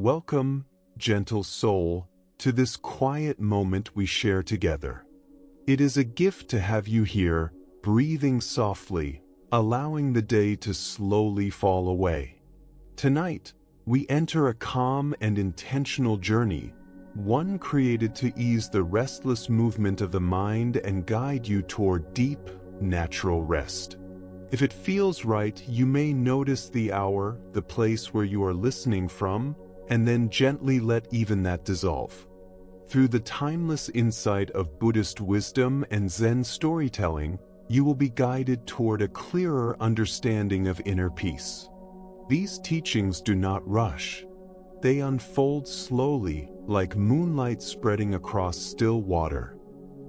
Welcome, gentle soul, to this quiet moment we share together. It is a gift to have you here, breathing softly, allowing the day to slowly fall away. Tonight, we enter a calm and intentional journey, one created to ease the restless movement of the mind and guide you toward deep, natural rest. If it feels right, you may notice the hour, the place where you are listening from, and then gently let even that dissolve. Through the timeless insight of Buddhist wisdom and Zen storytelling, you will be guided toward a clearer understanding of inner peace. These teachings do not rush. They unfold slowly, like moonlight spreading across still water.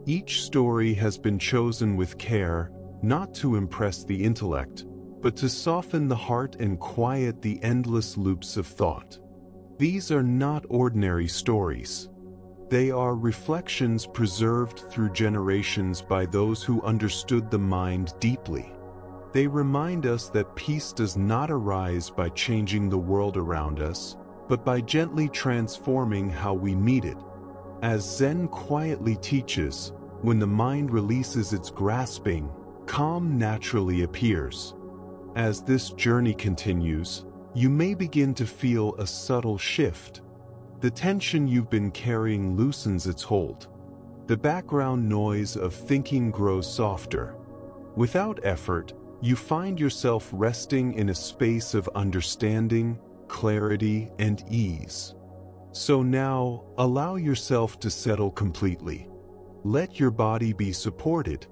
Each story has been chosen with care, not to impress the intellect, but to soften the heart and quiet the endless loops of thought. These are not ordinary stories. They are reflections preserved through generations by those who understood the mind deeply. They remind us that peace does not arise by changing the world around us, but by gently transforming how we meet it. As Zen quietly teaches, when the mind releases its grasping, calm naturally appears. As this journey continues, you may begin to feel a subtle shift. The tension you've been carrying loosens its hold. The background noise of thinking grows softer. Without effort, you find yourself resting in a space of understanding, clarity, and ease. So now, allow yourself to settle completely. Let your body be supported.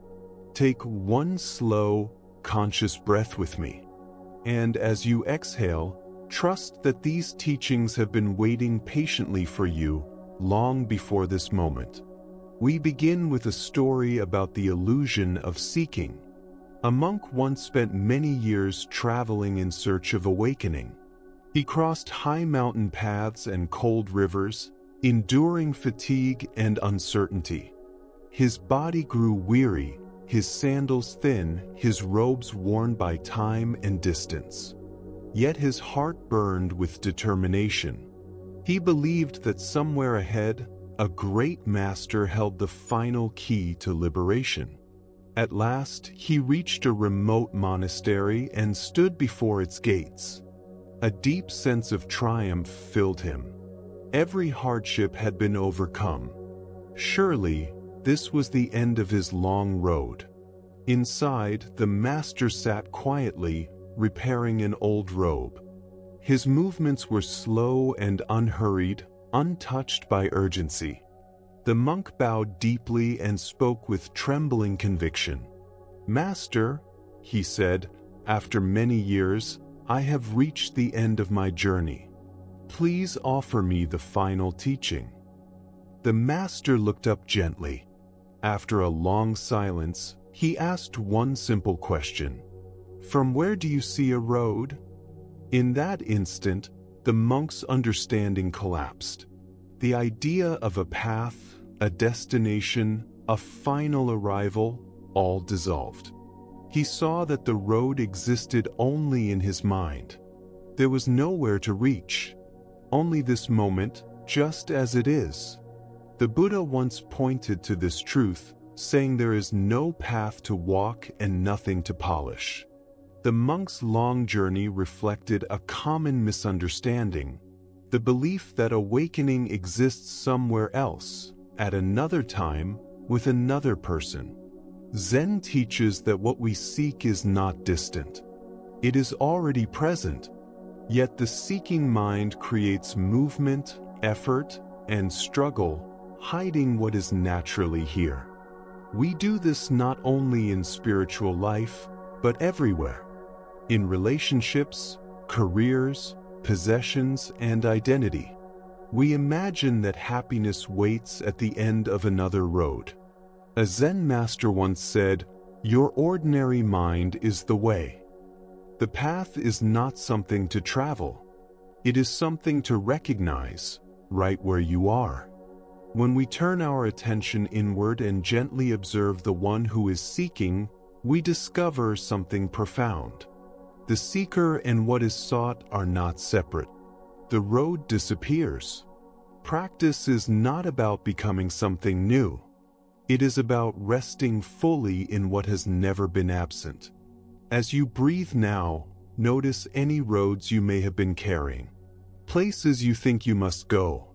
Take one slow, conscious breath with me. And as you exhale, trust that these teachings have been waiting patiently for you long before this moment. We begin with a story about the illusion of seeking. A monk once spent many years traveling in search of awakening. He crossed high mountain paths and cold rivers, enduring fatigue and uncertainty. His body grew weary, his sandals thin, his robes worn by time and distance. Yet his heart burned with determination. He believed that somewhere ahead, a great master held the final key to liberation. At last, he reached a remote monastery and stood before its gates. A deep sense of triumph filled him. Every hardship had been overcome. Surely, this was the end of his long road. Inside, the master sat quietly, repairing an old robe. His movements were slow and unhurried, untouched by urgency. The monk bowed deeply and spoke with trembling conviction. "Master," he said, "after many years, I have reached the end of my journey. Please offer me the final teaching." The master looked up gently. After a long silence, he asked one simple question. "From where do you see a road?" In that instant, the monk's understanding collapsed. The idea of a path, a destination, a final arrival, all dissolved. He saw that the road existed only in his mind. There was nowhere to reach. Only this moment, just as it is. The Buddha once pointed to this truth, saying there is no path to walk and nothing to polish. The monk's long journey reflected a common misunderstanding, the belief that awakening exists somewhere else, at another time, with another person. Zen teaches that what we seek is not distant. It is already present, yet the seeking mind creates movement, effort, and struggle, hiding what is naturally here. We do this not only in spiritual life, but everywhere. In relationships, careers, possessions, and identity. We imagine that happiness waits at the end of another road. A Zen master once said, "Your ordinary mind is the way." The path is not something to travel. It is something to recognize, right where you are. When we turn our attention inward and gently observe the one who is seeking, we discover something profound. The seeker and what is sought are not separate. the road disappears. Practice is not about becoming something new. It is about resting fully in what has never been absent. As you breathe now, notice any roads you may have been carrying, places you think you must go,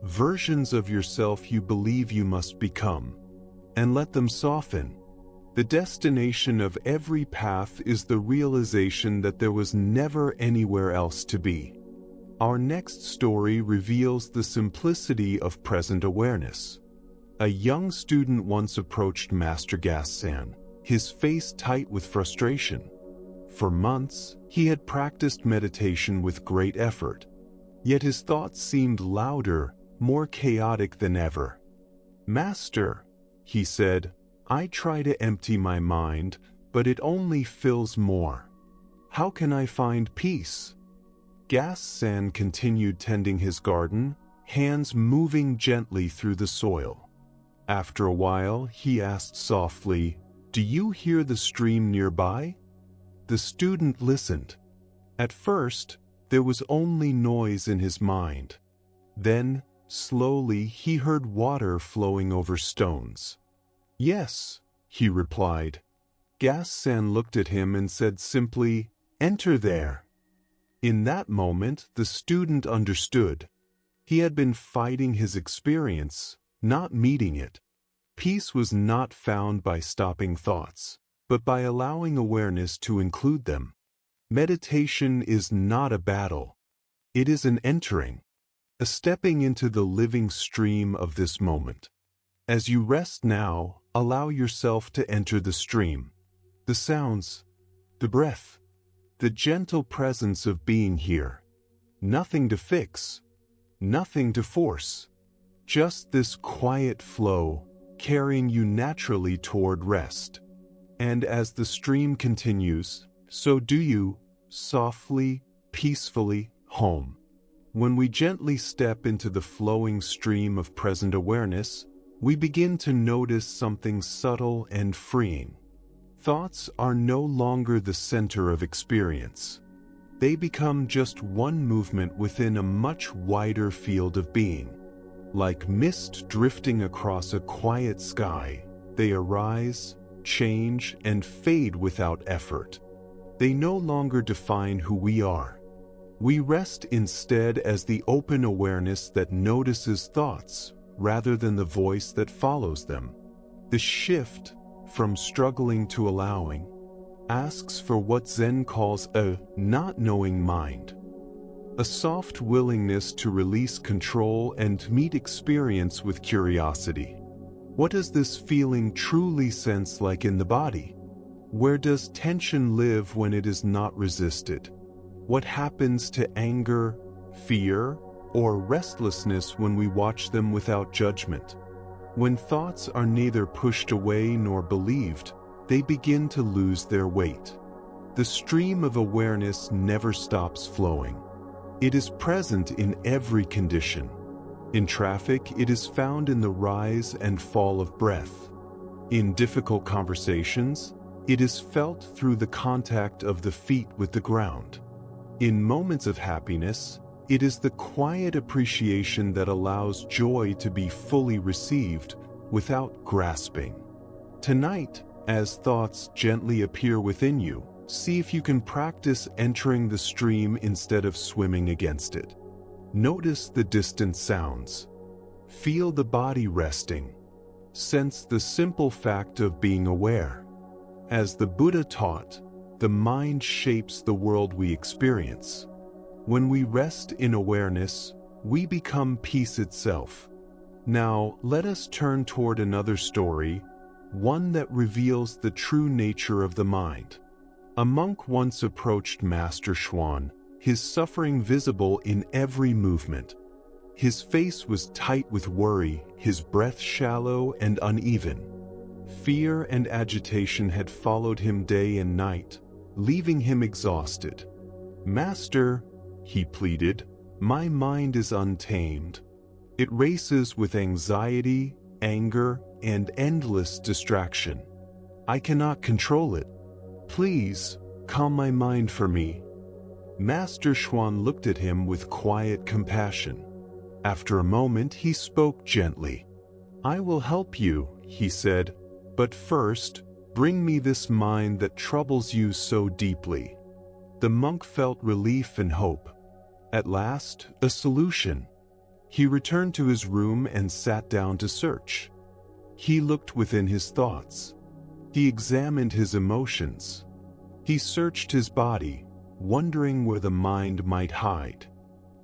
versions of yourself you believe you must become, and let them soften. The destination of every path is the realization that there was never anywhere else to be. Our next story reveals the simplicity of present awareness. A young student once approached Master Gas-san, his face tight with frustration. For months, he had practiced meditation with great effort, yet his thoughts seemed louder, more chaotic than ever. "Master," he said, "I try to empty my mind, but it only fills more. How can I find peace?" Gas-san continued tending his garden, hands moving gently through the soil. After a while, he asked softly, "Do you hear the stream nearby?" The student listened. At first, there was only noise in his mind. Then, slowly, he heard water flowing over stones. "Yes," he replied. Gas-san looked at him and said simply, "Enter there." In that moment, the student understood. He had been fighting his experience, not meeting it. Peace was not found by stopping thoughts, but by allowing awareness to include them. Meditation is not a battle. It is an entering, a stepping into the living stream of this moment. As you rest now, allow yourself to enter the stream. The sounds, the breath, the gentle presence of being here. Nothing to fix, nothing to force. Just this quiet flow, carrying you naturally toward rest. And as the stream continues, so do you, softly, peacefully, home. When we gently step into the flowing stream of present awareness, we begin to notice something subtle and freeing. Thoughts are no longer the center of experience. They become just one movement within a much wider field of being. Like mist drifting across a quiet sky, they arise, change, and fade without effort. They no longer define who we are. We rest instead as the open awareness that notices thoughts, rather than the voice that follows them. The shift, from struggling to allowing, asks for what Zen calls a not-knowing mind. A soft willingness to release control and meet experience with curiosity. What does this feeling truly sense like in the body? Where does tension live when it is not resisted? What happens to anger, fear, or restlessness when we watch them without judgment? When thoughts are neither pushed away nor believed, they begin to lose their weight. The stream of awareness never stops flowing. It is present in every condition. In traffic, it is found in the rise and fall of breath. In difficult conversations, it is felt through the contact of the feet with the ground. In moments of happiness, it is the quiet appreciation that allows joy to be fully received without grasping. Tonight, as thoughts gently appear within you, see if you can practice entering the stream instead of swimming against it. Notice the distant sounds. Feel the body resting. Sense the simple fact of being aware. As the Buddha taught, the mind shapes the world we experience. When we rest in awareness, we become peace itself. Now, let us turn toward another story, one that reveals the true nature of the mind. A monk once approached Master Xuan, his suffering visible in every movement. His face was tight with worry, his breath shallow and uneven. Fear and agitation had followed him day and night, leaving him exhausted. "Master," he pleaded, "my mind is untamed. It races with anxiety, anger, and endless distraction. I cannot control it. Please, calm my mind for me." Master Xuan looked at him with quiet compassion. After a moment, he spoke gently. "I will help you," he said, "but first, bring me this mind that troubles you so deeply." The monk felt relief and hope. At last, a solution. He returned to his room and sat down to search. He looked within his thoughts. He examined his emotions. He searched his body, wondering where the mind might hide.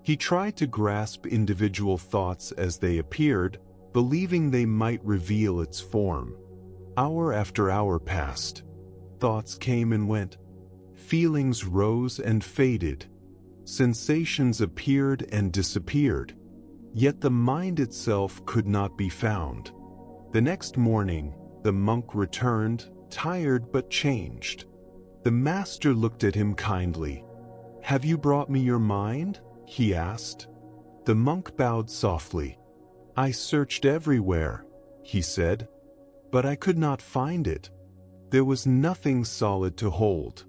He tried to grasp individual thoughts as they appeared, believing they might reveal its form. Hour after hour passed. Thoughts came and went. Feelings rose and faded. Sensations appeared and disappeared. Yet the mind itself could not be found. The next morning, the monk returned, tired but changed. The master looked at him kindly. "Have you brought me your mind?" he asked. The monk bowed softly. "I searched everywhere," he said, "but I could not find it. There was nothing solid to hold."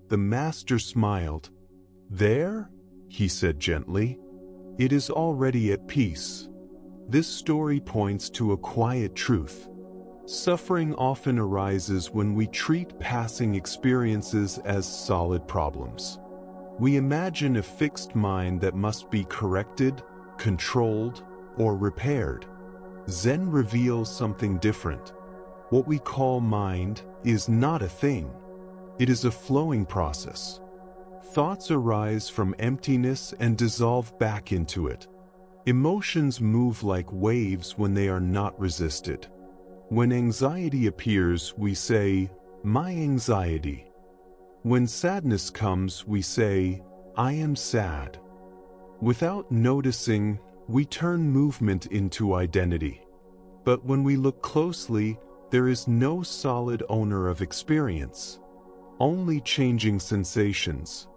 The master smiled. "There?" he said gently. "It is already at peace." This story points to a quiet truth. Suffering often arises when we treat passing experiences as solid problems. We imagine a fixed mind that must be corrected, controlled, or repaired. Zen reveals something different. What we call mind is not a thing. It is a flowing process. Thoughts arise from emptiness and dissolve back into it. Emotions move like waves when they are not resisted. When anxiety appears, we say, "My anxiety." When sadness comes, we say, "I am sad." Without noticing, we turn movement into identity. But when we look closely, there is no solid owner of experience. Only changing sensations.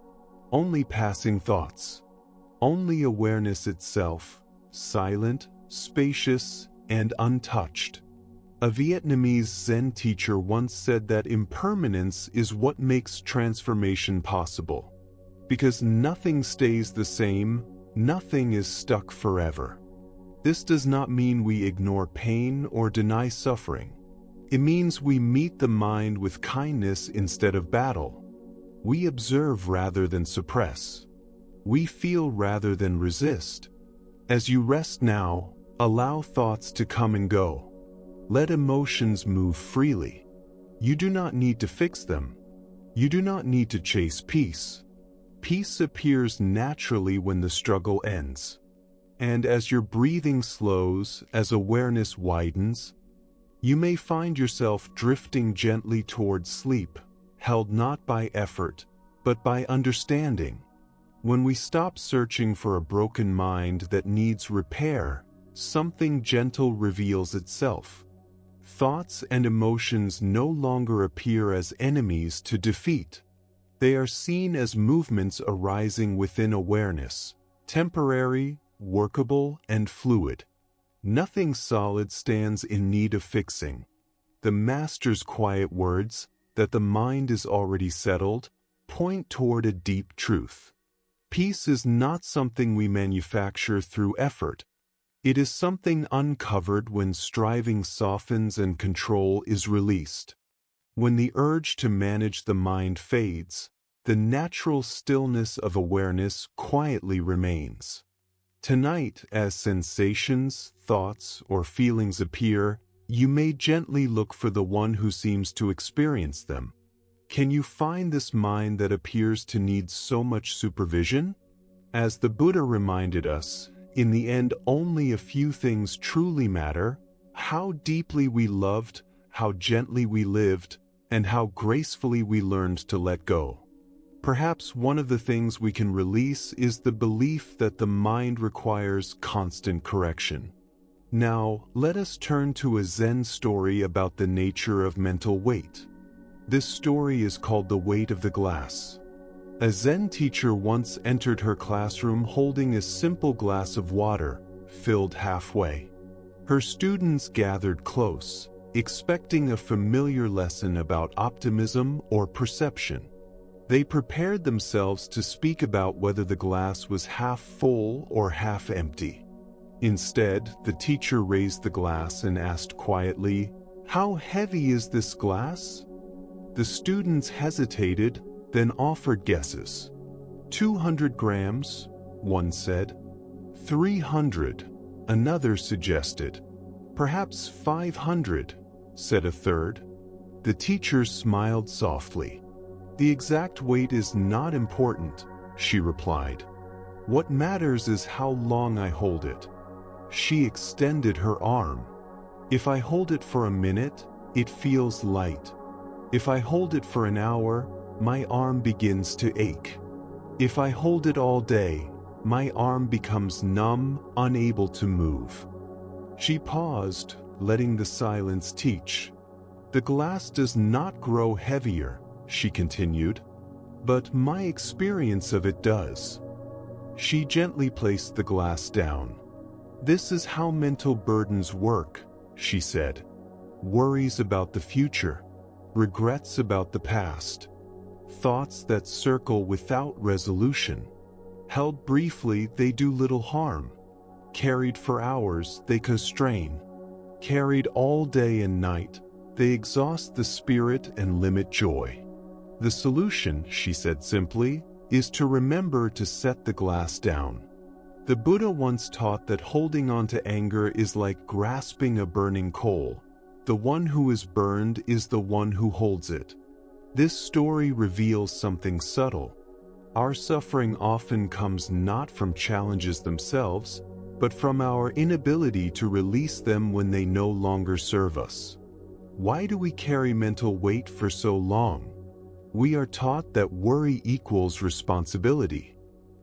Only passing thoughts. Only awareness itself, silent, spacious, and untouched. A Vietnamese Zen teacher once said that impermanence is what makes transformation possible. Because nothing stays the same, nothing is stuck forever. This does not mean we ignore pain or deny suffering. It means we meet the mind with kindness instead of battle. We observe rather than suppress. We feel rather than resist. As you rest now, allow thoughts to come and go. Let emotions move freely. You do not need to fix them. You do not need to chase peace. Peace appears naturally when the struggle ends. And as your breathing slows, as awareness widens, you may find yourself drifting gently towards sleep, held not by effort, but by understanding. When we stop searching for a broken mind that needs repair, something gentle reveals itself. Thoughts and emotions no longer appear as enemies to defeat. They are seen as movements arising within awareness, temporary, workable, and fluid. Nothing solid stands in need of fixing. The Master's quiet words, that the mind is already settled, point toward a deep truth. Peace is not something we manufacture through effort. It is something uncovered when striving softens and control is released. When the urge to manage the mind fades, the natural stillness of awareness quietly remains. Tonight, as sensations, thoughts, or feelings appear, you may gently look for the one who seems to experience them. Can you find this mind that appears to need so much supervision? As the Buddha reminded us, in the end only a few things truly matter: how deeply we loved, how gently we lived, and how gracefully we learned to let go. Perhaps one of the things we can release is the belief that the mind requires constant correction. Now, let us turn to a Zen story about the nature of mental weight. This story is called The Weight of the Glass. A Zen teacher once entered her classroom holding a simple glass of water, filled halfway. Her students gathered close, expecting a familiar lesson about optimism or perception. They prepared themselves to speak about whether the glass was half full or half empty. Instead, the teacher raised the glass and asked quietly, "How heavy is this glass?" The students hesitated, then offered guesses. 200 grams, one said. 300, another suggested. Perhaps 500, said a third. The teacher smiled softly. "The exact weight is not important," she replied. "What matters is how long I hold it." She extended her arm. "If I hold it for a minute, it feels light. If I hold it for an hour, my arm begins to ache. If I hold it all day, my arm becomes numb, unable to move." She paused, letting the silence teach. "The glass does not grow heavier," she continued, "but my experience of it does." She gently placed the glass down. "This is how mental burdens work," she said. "Worries about the future, regrets about the past, thoughts that circle without resolution. Held briefly, they do little harm. Carried for hours, they constrain. Carried all day and night, they exhaust the spirit and limit joy. The solution," she said simply, "is to remember to set the glass down." The Buddha once taught that holding on to anger is like grasping a burning coal. The one who is burned is the one who holds it. This story reveals something subtle. Our suffering often comes not from challenges themselves, but from our inability to release them when they no longer serve us. Why do we carry mental weight for so long? We are taught that worry equals responsibility.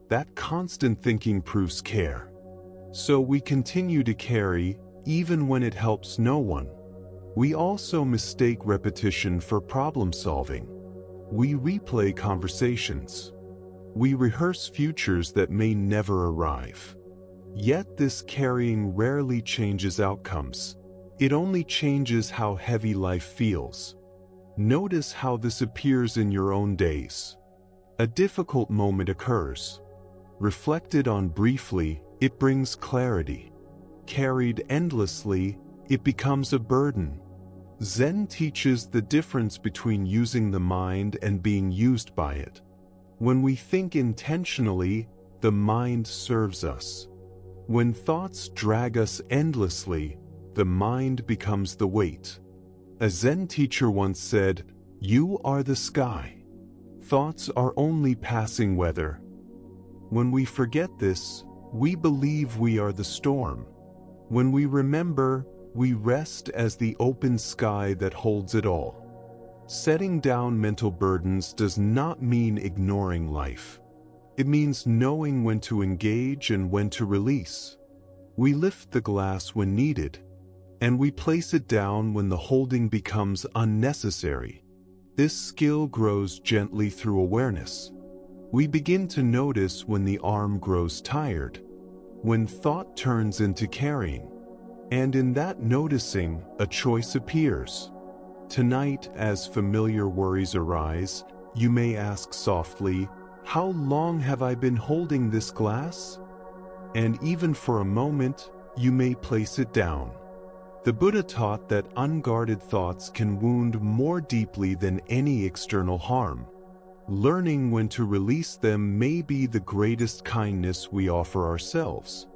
That constant thinking proves care. So we continue to carry, even when it helps no one. We also mistake repetition for problem solving. We replay conversations. We rehearse futures that may never arrive. Yet this carrying rarely changes outcomes. It only changes how heavy life feels. Notice how this appears in your own days. A difficult moment occurs. Reflected on briefly, it brings clarity. Carried endlessly, it becomes a burden. Zen teaches the difference between using the mind and being used by it. When we think intentionally, the mind serves us. When thoughts drag us endlessly, the mind becomes the weight. A Zen teacher once said, "You are the sky. Thoughts are only passing weather." When we forget this, we believe we are the storm. When we remember, we rest as the open sky that holds it all. Setting down mental burdens does not mean ignoring life. It means knowing when to engage and when to release. We lift the glass when needed, and we place it down when the holding becomes unnecessary. This skill grows gently through awareness. We begin to notice when the arm grows tired, when thought turns into carrying, and in that noticing, a choice appears. Tonight, as familiar worries arise, you may ask softly, "How long have I been holding this glass?" And even for a moment, you may place it down. The Buddha taught that unguarded thoughts can wound more deeply than any external harm. Learning when to release them may be the greatest kindness we offer ourselves.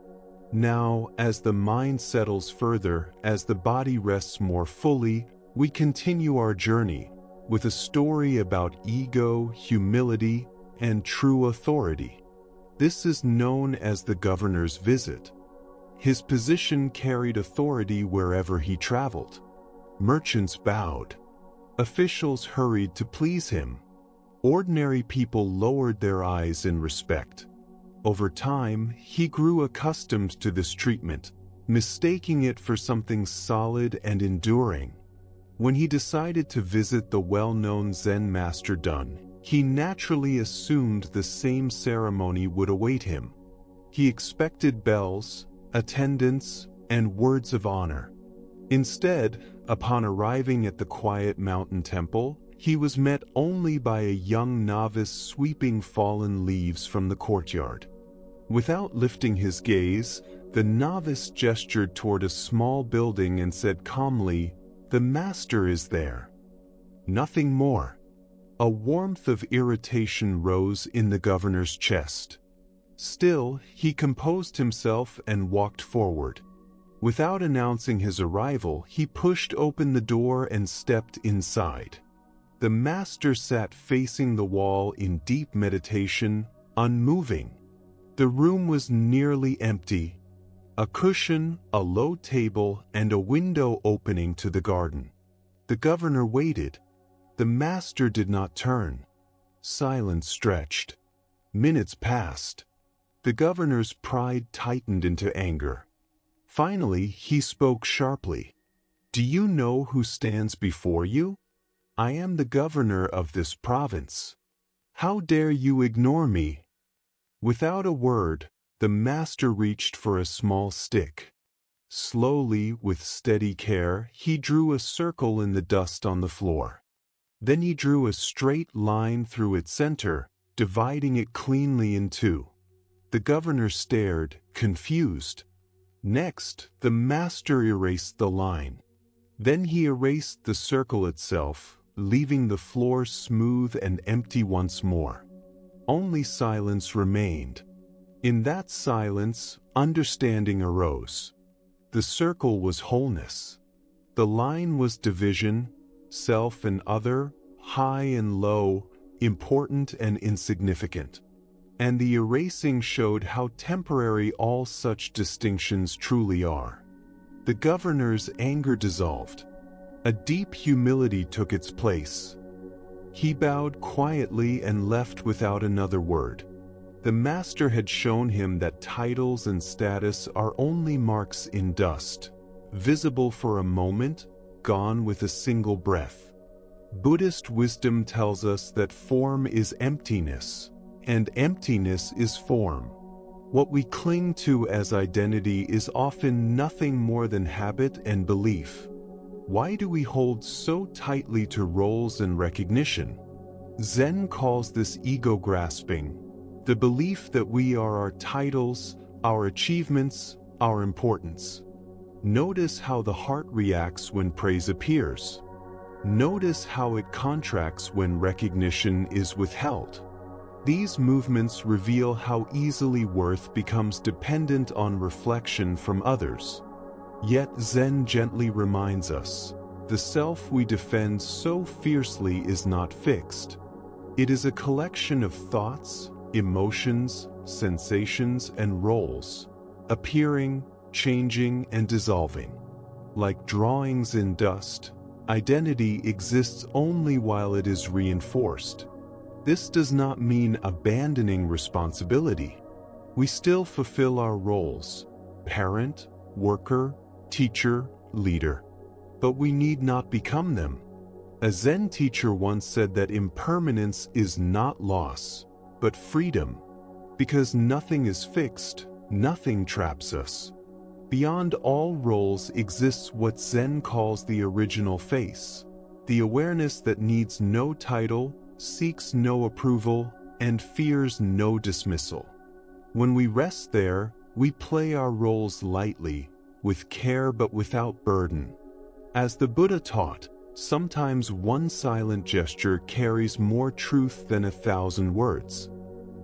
Now, as the mind settles further, as the body rests more fully, we continue our journey with a story about ego, humility, and true authority. This is known as the governor's visit. His position carried authority wherever he traveled. Merchants bowed. Officials hurried to please him. Ordinary people lowered their eyes in respect. Over time, he grew accustomed to this treatment, mistaking it for something solid and enduring. When he decided to visit the well-known Zen master Dun, he naturally assumed the same ceremony would await him. He expected bells, attendants, and words of honor. Instead, upon arriving at the quiet mountain temple, he was met only by a young novice sweeping fallen leaves from the courtyard. Without lifting his gaze, the novice gestured toward a small building and said calmly, "The master is there." Nothing more. A warmth of irritation rose in the governor's chest. Still, he composed himself and walked forward. Without announcing his arrival, he pushed open the door and stepped inside. The master sat facing the wall in deep meditation, unmoving. The room was nearly empty. A cushion, a low table, and a window opening to the garden. The governor waited. The master did not turn. Silence stretched. Minutes passed. The governor's pride tightened into anger. Finally, he spoke sharply. "Do you know who stands before you? I am the governor of this province. How dare you ignore me?" Without a word, the master reached for a small stick. Slowly, with steady care, he drew a circle in the dust on the floor. Then he drew a straight line through its center, dividing it cleanly in two. The governor stared, confused. Next, the master erased the line. Then he erased the circle itself, leaving the floor smooth and empty once more. Only silence remained. In that silence, understanding arose. The circle was wholeness. The line was division, self and other, high and low, important and insignificant. And the erasing showed how temporary all such distinctions truly are. The governor's anger dissolved. A deep humility took its place. He bowed quietly and left without another word. The master had shown him that titles and status are only marks in dust, visible for a moment, gone with a single breath. Buddhist wisdom tells us that form is emptiness, and emptiness is form. What we cling to as identity is often nothing more than habit and belief. Why do we hold so tightly to roles and recognition? Zen calls this ego grasping, the belief that we are our titles, our achievements, our importance. Notice how the heart reacts when praise appears. Notice how it contracts when recognition is withheld. These movements reveal how easily worth becomes dependent on reflection from others. Yet Zen gently reminds us, the self we defend so fiercely is not fixed. It is a collection of thoughts, emotions, sensations, and roles, appearing, changing, and dissolving. Like drawings in dust, identity exists only while it is reinforced. This does not mean abandoning responsibility. We still fulfill our roles: parent, worker, teacher, leader. But we need not become them. A Zen teacher once said that impermanence is not loss, but freedom. Because nothing is fixed, nothing traps us. Beyond all roles exists what Zen calls the original face, the awareness that needs no title, seeks no approval, and fears no dismissal. When we rest there, we play our roles lightly, with care but without burden. As the Buddha taught, sometimes one silent gesture carries more truth than 1,000 words.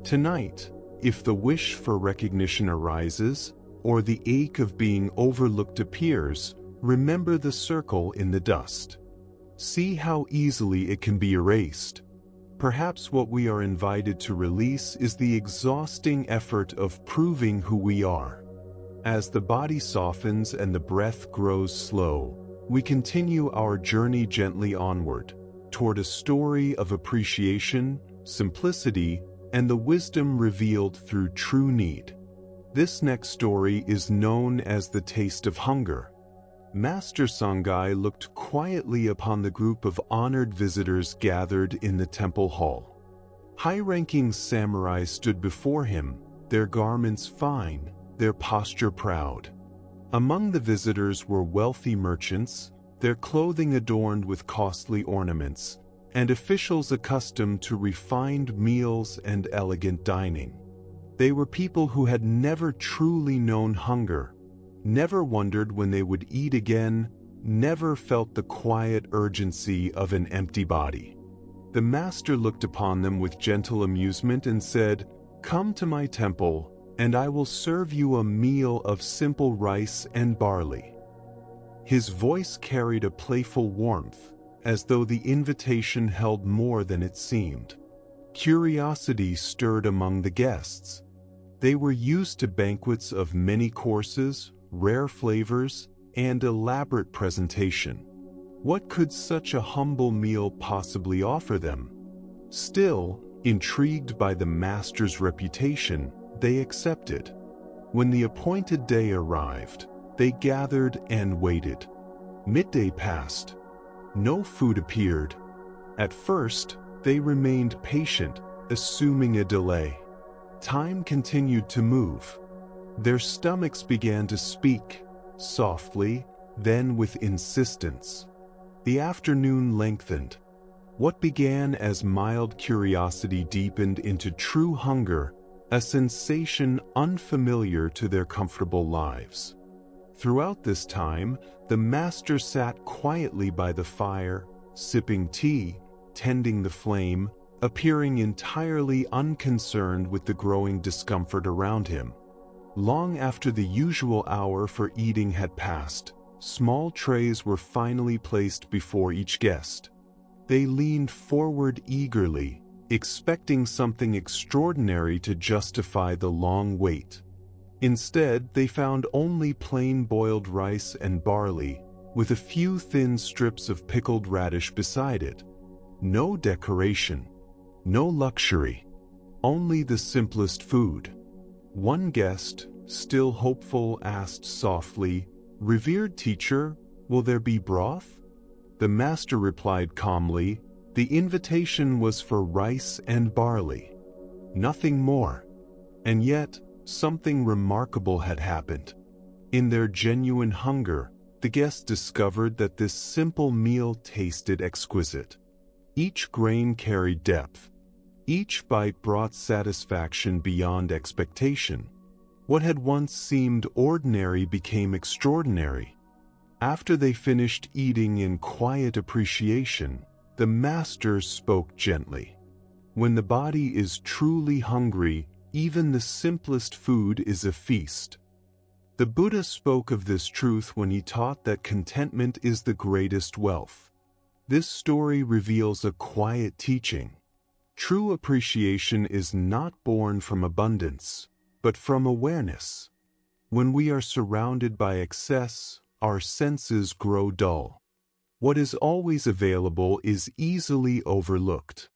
Tonight, if the wish for recognition arises, or the ache of being overlooked appears, remember the circle in the dust. See how easily it can be erased. Perhaps what we are invited to release is the exhausting effort of proving who we are. As the body softens and the breath grows slow, we continue our journey gently onward, toward a story of appreciation, simplicity, and the wisdom revealed through true need. This next story is known as the Taste of Hunger. Master Sangai looked quietly upon the group of honored visitors gathered in the temple hall. High-ranking samurai stood before him, their garments fine, their posture proud. Among the visitors were wealthy merchants, their clothing adorned with costly ornaments, and officials accustomed to refined meals and elegant dining. They were people who had never truly known hunger, never wondered when they would eat again, never felt the quiet urgency of an empty body. The master looked upon them with gentle amusement and said, "Come to my temple, and I will serve you a meal of simple rice and barley." His voice carried a playful warmth, as though the invitation held more than it seemed. Curiosity stirred among the guests. They were used to banquets of many courses, rare flavors, and elaborate presentation. What could such a humble meal possibly offer them? Still, intrigued by the master's reputation, they accepted. When the appointed day arrived, they gathered and waited. Midday passed. No food appeared. At first, they remained patient, assuming a delay. Time continued to move. Their stomachs began to speak, softly, then with insistence. The afternoon lengthened. What began as mild curiosity deepened into true hunger, a sensation unfamiliar to their comfortable lives. Throughout this time, the master sat quietly by the fire, sipping tea, tending the flame, appearing entirely unconcerned with the growing discomfort around him. Long after the usual hour for eating had passed, small trays were finally placed before each guest. They leaned forward eagerly, expecting something extraordinary to justify the long wait. Instead, they found only plain boiled rice and barley, with a few thin strips of pickled radish beside it. No decoration, no luxury, only the simplest food. One guest, still hopeful, asked softly, "Revered teacher, will there be broth?" The master replied calmly, "The invitation was for rice and barley. Nothing more." And yet, something remarkable had happened. In their genuine hunger, the guests discovered that this simple meal tasted exquisite. Each grain carried depth. Each bite brought satisfaction beyond expectation. What had once seemed ordinary became extraordinary. After they finished eating in quiet appreciation, the master spoke gently. When the body is truly hungry, even the simplest food is a feast. The Buddha spoke of this truth when he taught that contentment is the greatest wealth. This story reveals a quiet teaching. True appreciation is not born from abundance, but from awareness. When we are surrounded by excess, our senses grow dull. What is always available is easily overlooked.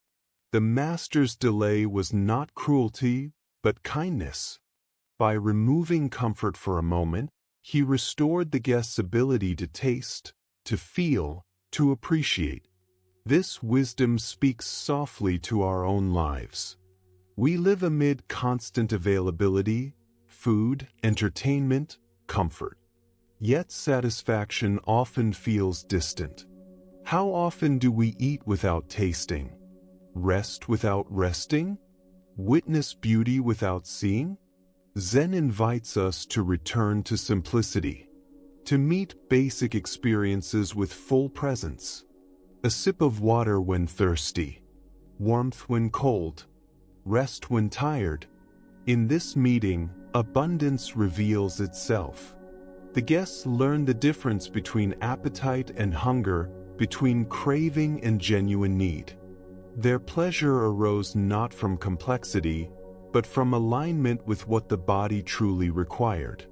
The master's delay was not cruelty, but kindness. By removing comfort for a moment, he restored the guest's ability to taste, to feel, to appreciate. This wisdom speaks softly to our own lives. We live amid constant availability, food, entertainment, comfort. Yet satisfaction often feels distant. How often do we eat without tasting? Rest without resting? Witness beauty without seeing? Zen invites us to return to simplicity, to meet basic experiences with full presence. A sip of water when thirsty, warmth when cold, rest when tired. In this meeting, abundance reveals itself. The guests learn the difference between appetite and hunger, between craving and genuine need. Their pleasure arose not from complexity, but from alignment with what the body truly required.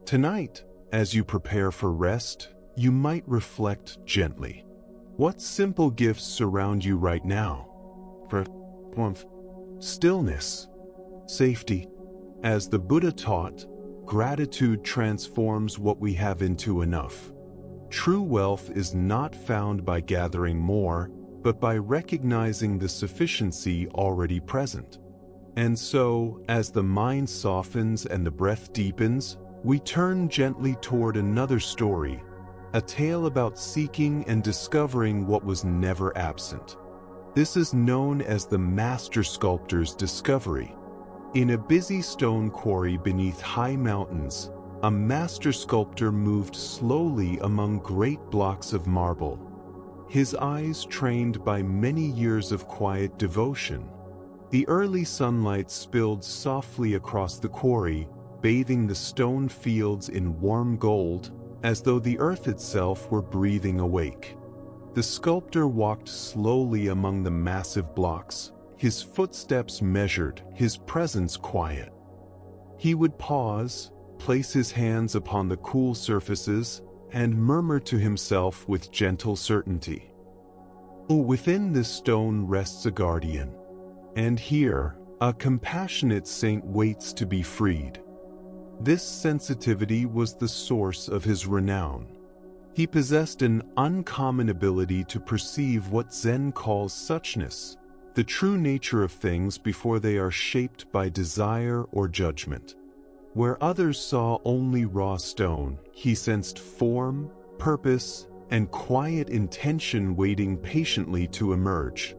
Tonight, as you prepare for rest, you might reflect gently. What simple gifts surround you right now? Warmth, stillness, safety. As the Buddha taught, gratitude transforms what we have into enough. True wealth is not found by gathering more, but by recognizing the sufficiency already present. And so, as the mind softens and the breath deepens, we turn gently toward another story, a tale about seeking and discovering what was never absent. This is known as the master sculptor's discovery. In a busy stone quarry beneath high mountains, a master sculptor moved slowly among great blocks of marble. His eyes trained by many years of quiet devotion. The early sunlight spilled softly across the quarry, bathing the stone fields in warm gold, as though the earth itself were breathing awake. The sculptor walked slowly among the massive blocks, his footsteps measured, his presence quiet. He would pause, place his hands upon the cool surfaces, and murmur to himself with gentle certainty. Within this stone rests a guardian, and here, a compassionate saint waits to be freed. This sensitivity was the source of his renown. He possessed an uncommon ability to perceive what Zen calls suchness, the true nature of things before they are shaped by desire or judgment. Where others saw only raw stone, he sensed form, purpose, and quiet intention waiting patiently to emerge.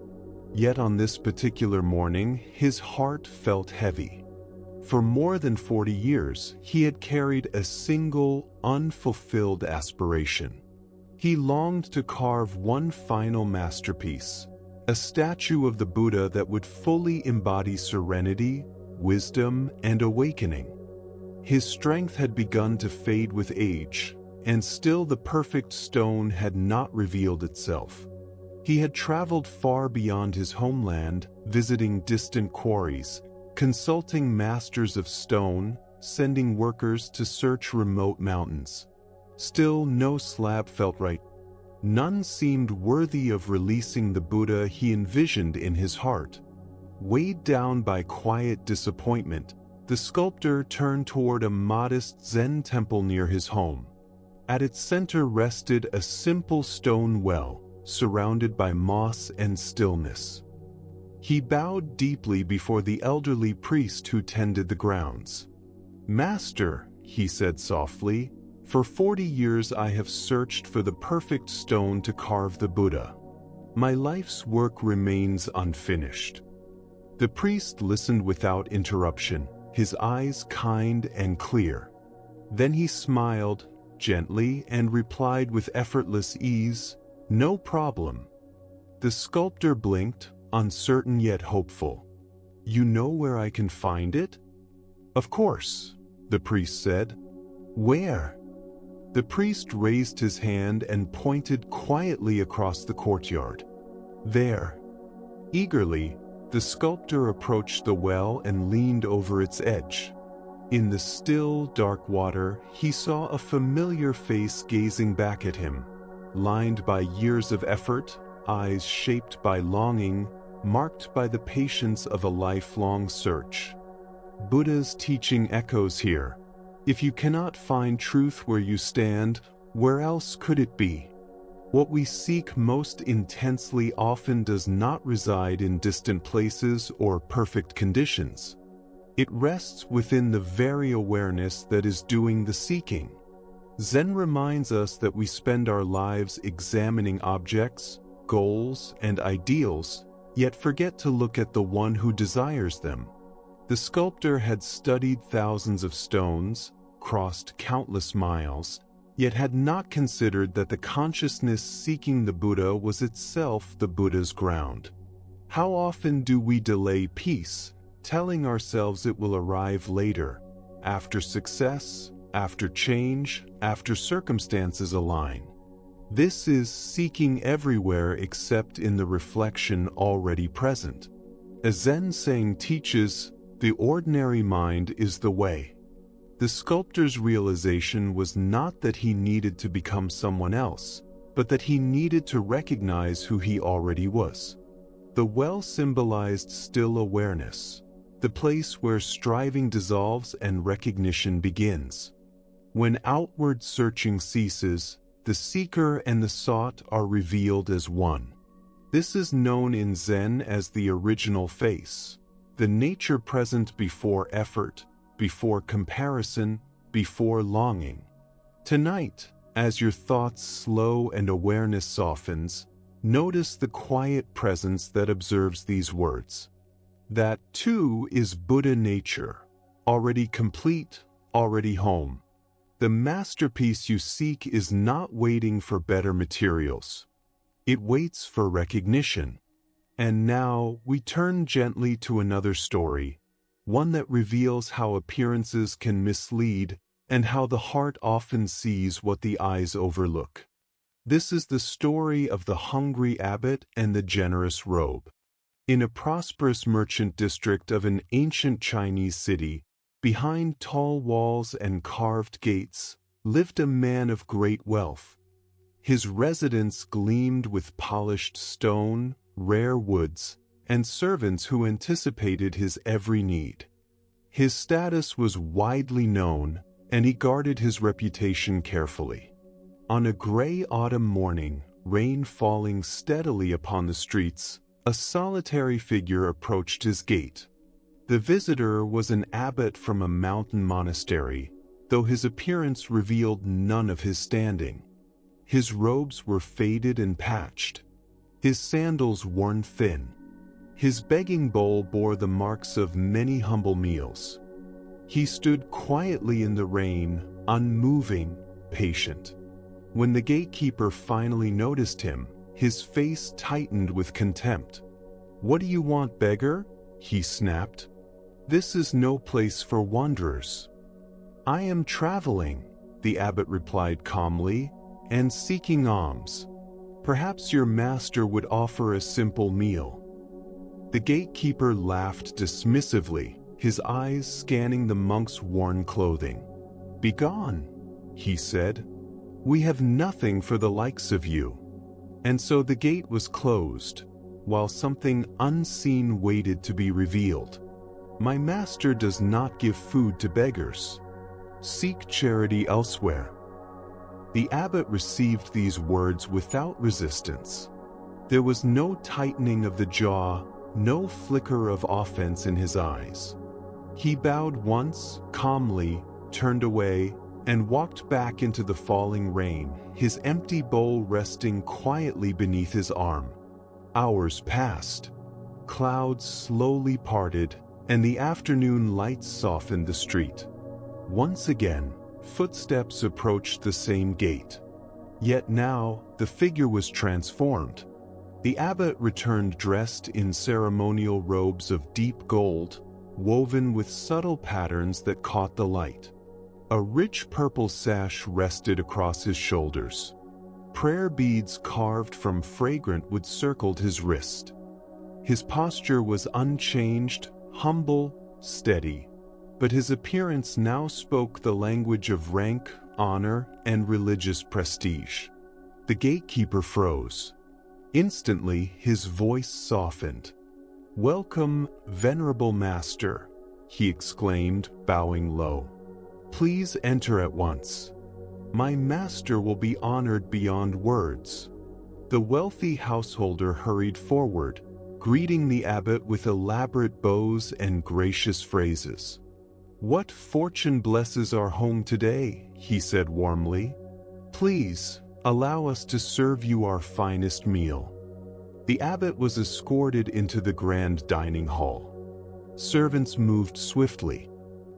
Yet on this particular morning, his heart felt heavy. For more than 40 years, he had carried a single, unfulfilled aspiration. He longed to carve one final masterpiece, a statue of the Buddha that would fully embody serenity, wisdom, and awakening. His strength had begun to fade with age, and still the perfect stone had not revealed itself. He had traveled far beyond his homeland, visiting distant quarries, consulting masters of stone, sending workers to search remote mountains. Still, no slab felt right. None seemed worthy of releasing the Buddha he envisioned in his heart. Weighed down by quiet disappointment, the sculptor turned toward a modest Zen temple near his home. At its center rested a simple stone well, surrounded by moss and stillness. He bowed deeply before the elderly priest who tended the grounds. "Master," he said softly, "for 40 years I have searched for the perfect stone to carve the Buddha. My life's work remains unfinished." The priest listened without interruption, his eyes kind and clear. Then he smiled, gently, and replied with effortless ease, "No problem." The sculptor blinked, uncertain yet hopeful. "You know where I can find it?" "Of course," the priest said. "Where?" The priest raised his hand and pointed quietly across the courtyard. "There." Eagerly, the sculptor approached the well and leaned over its edge. In the still, dark water, he saw a familiar face gazing back at him, lined by years of effort, eyes shaped by longing, marked by the patience of a lifelong search. Buddha's teaching echoes here. If you cannot find truth where you stand, where else could it be? What we seek most intensely often does not reside in distant places or perfect conditions. It rests within the very awareness that is doing the seeking. Zen reminds us that we spend our lives examining objects, goals, and ideals, yet forget to look at the one who desires them. The sculptor had studied thousands of stones, crossed countless miles, yet had not considered that the consciousness seeking the Buddha was itself the Buddha's ground. How often do we delay peace, telling ourselves it will arrive later, after success, after change, after circumstances align? This is seeking everywhere except in the reflection already present. As Zen saying teaches, the ordinary mind is the way. The sculptor's realization was not that he needed to become someone else, but that he needed to recognize who he already was. The well symbolized still awareness, the place where striving dissolves and recognition begins. When outward searching ceases, the seeker and the sought are revealed as one. This is known in Zen as the original face, the nature present before effort, before comparison, before longing. Tonight, as your thoughts slow and awareness softens, Notice the quiet presence that observes these words. That, too, is Buddha nature, already complete, already home. The masterpiece you seek is not waiting for better materials. It waits for recognition. And now we turn gently to another story, one that reveals how appearances can mislead and how the heart often sees what the eyes overlook. This is the story of the hungry abbot and the generous robe. In a prosperous merchant district of an ancient Chinese city, behind tall walls and carved gates, lived a man of great wealth. His residence gleamed with polished stone, rare woods, and servants who anticipated his every need. His status was widely known, and he guarded his reputation carefully. On a gray autumn morning, rain falling steadily upon the streets, a solitary figure approached his gate. The visitor was an abbot from a mountain monastery, though his appearance revealed none of his standing. His robes were faded and patched, his sandals worn thin. His begging bowl bore the marks of many humble meals. He stood quietly in the rain, unmoving, patient. When the gatekeeper finally noticed him, his face tightened with contempt. "What do you want, beggar?" he snapped. "This is no place for wanderers." "I am traveling," the abbot replied calmly, "and seeking alms. Perhaps your master would offer a simple meal." The gatekeeper laughed dismissively, his eyes scanning the monk's worn clothing. "Begone," he said. "We have nothing for the likes of you." And so the gate was closed, while something unseen waited to be revealed. "My master does not give food to beggars. Seek charity elsewhere." The abbot received these words without resistance. There was no tightening of the jaw, no flicker of offense in his eyes. He bowed once, calmly, turned away, and walked back into the falling rain, his empty bowl resting quietly beneath his arm. Hours passed. Clouds slowly parted, and the afternoon lights softened the street. Once again, footsteps approached the same gate. Yet now, the figure was transformed. The abbot returned dressed in ceremonial robes of deep gold, woven with subtle patterns that caught the light. A rich purple sash rested across his shoulders. Prayer beads carved from fragrant wood circled his wrist. His posture was unchanged, humble, steady, but his appearance now spoke the language of rank, honor, and religious prestige. The gatekeeper froze. Instantly, his voice softened. "Welcome, venerable master," he exclaimed, bowing low. "Please enter at once. My master will be honored beyond words." The wealthy householder hurried forward, greeting the abbot with elaborate bows and gracious phrases. "What fortune blesses our home today?" he said warmly. "Please, allow us to serve you our finest meal." The abbot was escorted into the grand dining hall. Servants moved swiftly.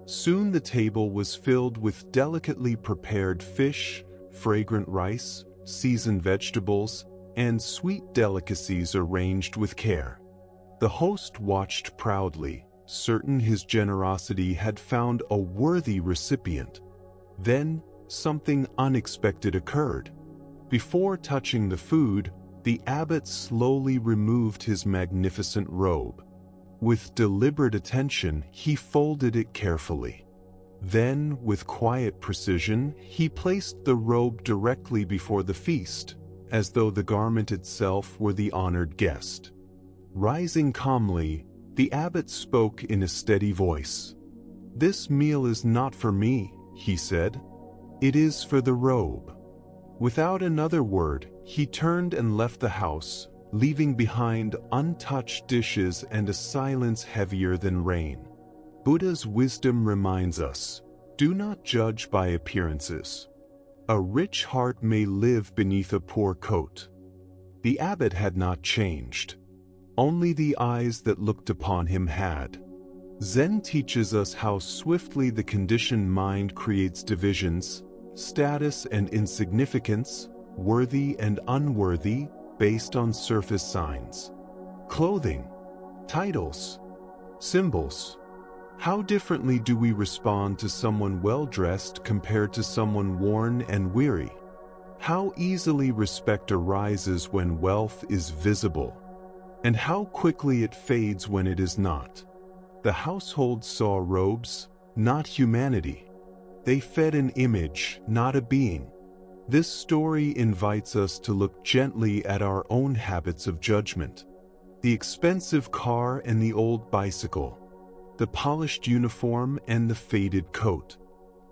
Soon the table was filled with delicately prepared fish, fragrant rice, seasoned vegetables, and sweet delicacies arranged with care. The host watched proudly, certain his generosity had found a worthy recipient. Then, something unexpected occurred. Before touching the food, the abbot slowly removed his magnificent robe. With deliberate attention, he folded it carefully. Then, with quiet precision, he placed the robe directly before the feast, as though the garment itself were the honored guest. Rising calmly, the abbot spoke in a steady voice. "This meal is not for me," he said. "It is for the robe." Without another word, he turned and left the house, leaving behind untouched dishes and a silence heavier than rain. Buddha's wisdom reminds us, do not judge by appearances. A rich heart may live beneath a poor coat. The abbot had not changed. Only the eyes that looked upon him had. Zen teaches us how swiftly the conditioned mind creates divisions, status and insignificance, worthy and unworthy, based on surface signs. Clothing, titles, symbols. How differently do we respond to someone well-dressed compared to someone worn and weary? How easily respect arises when wealth is visible, and how quickly it fades when it is not. The household saw robes, not humanity. They fed an image, not a being. This story invites us to look gently at our own habits of judgment. The expensive car and the old bicycle, the polished uniform and the faded coat,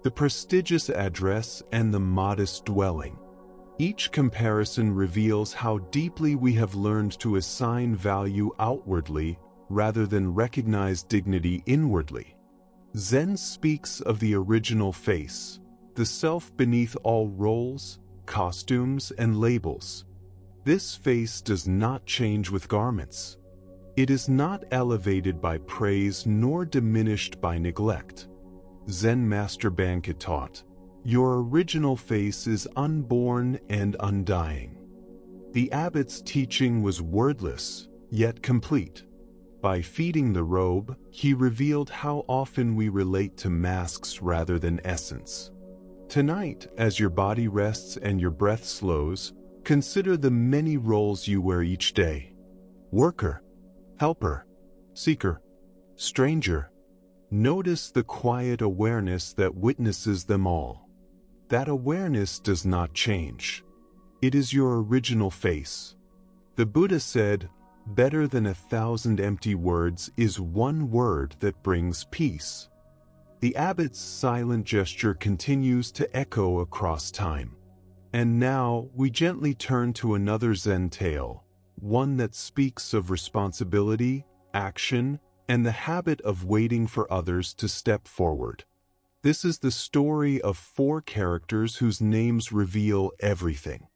the prestigious address and the modest dwelling. Each comparison reveals how deeply we have learned to assign value outwardly rather than recognize dignity inwardly. Zen speaks of the original face, the self beneath all roles, costumes, and labels. This face does not change with garments. It is not elevated by praise nor diminished by neglect. Zen Master Banka taught, "Your original face is unborn and undying." The abbot's teaching was wordless, yet complete. By feeding the robe, he revealed how often we relate to masks rather than essence. Tonight, as your body rests and your breath slows, consider the many roles you wear each day. Worker, helper, seeker, stranger. Notice the quiet awareness that witnesses them all. That awareness does not change. It is your original face. The Buddha said, "Better than 1,000 empty words is one word that brings peace." The abbot's silent gesture continues to echo across time. And now we gently turn to another Zen tale, one that speaks of responsibility, action, and the habit of waiting for others to step forward. This is the story of 4 characters whose names reveal everything.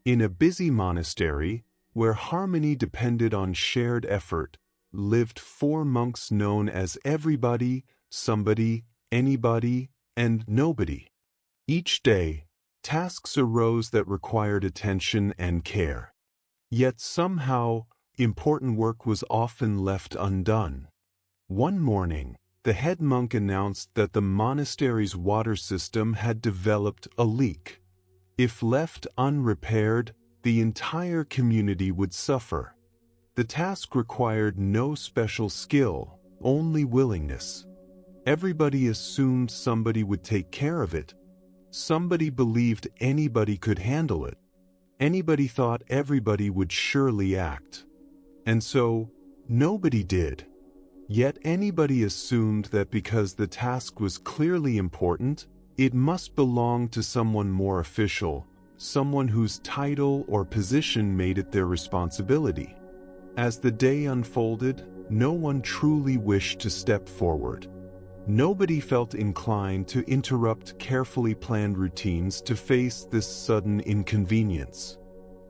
In a busy monastery, where harmony depended on shared effort, lived 4 monks known as everybody, somebody, anybody, and nobody. Each day, tasks arose that required attention and care. Yet somehow, important work was often left undone. One morning, the head monk announced that the monastery's water system had developed a leak. If left unrepaired, the entire community would suffer. The task required no special skill, only willingness. Everybody assumed somebody would take care of it. Somebody believed anybody could handle it. Anybody thought everybody would surely act. And so, nobody did. Yet anybody assumed that because the task was clearly important, it must belong to someone more official, someone whose title or position made it their responsibility. As the day unfolded, no one truly wished to step forward. Nobody felt inclined to interrupt carefully planned routines to face this sudden inconvenience.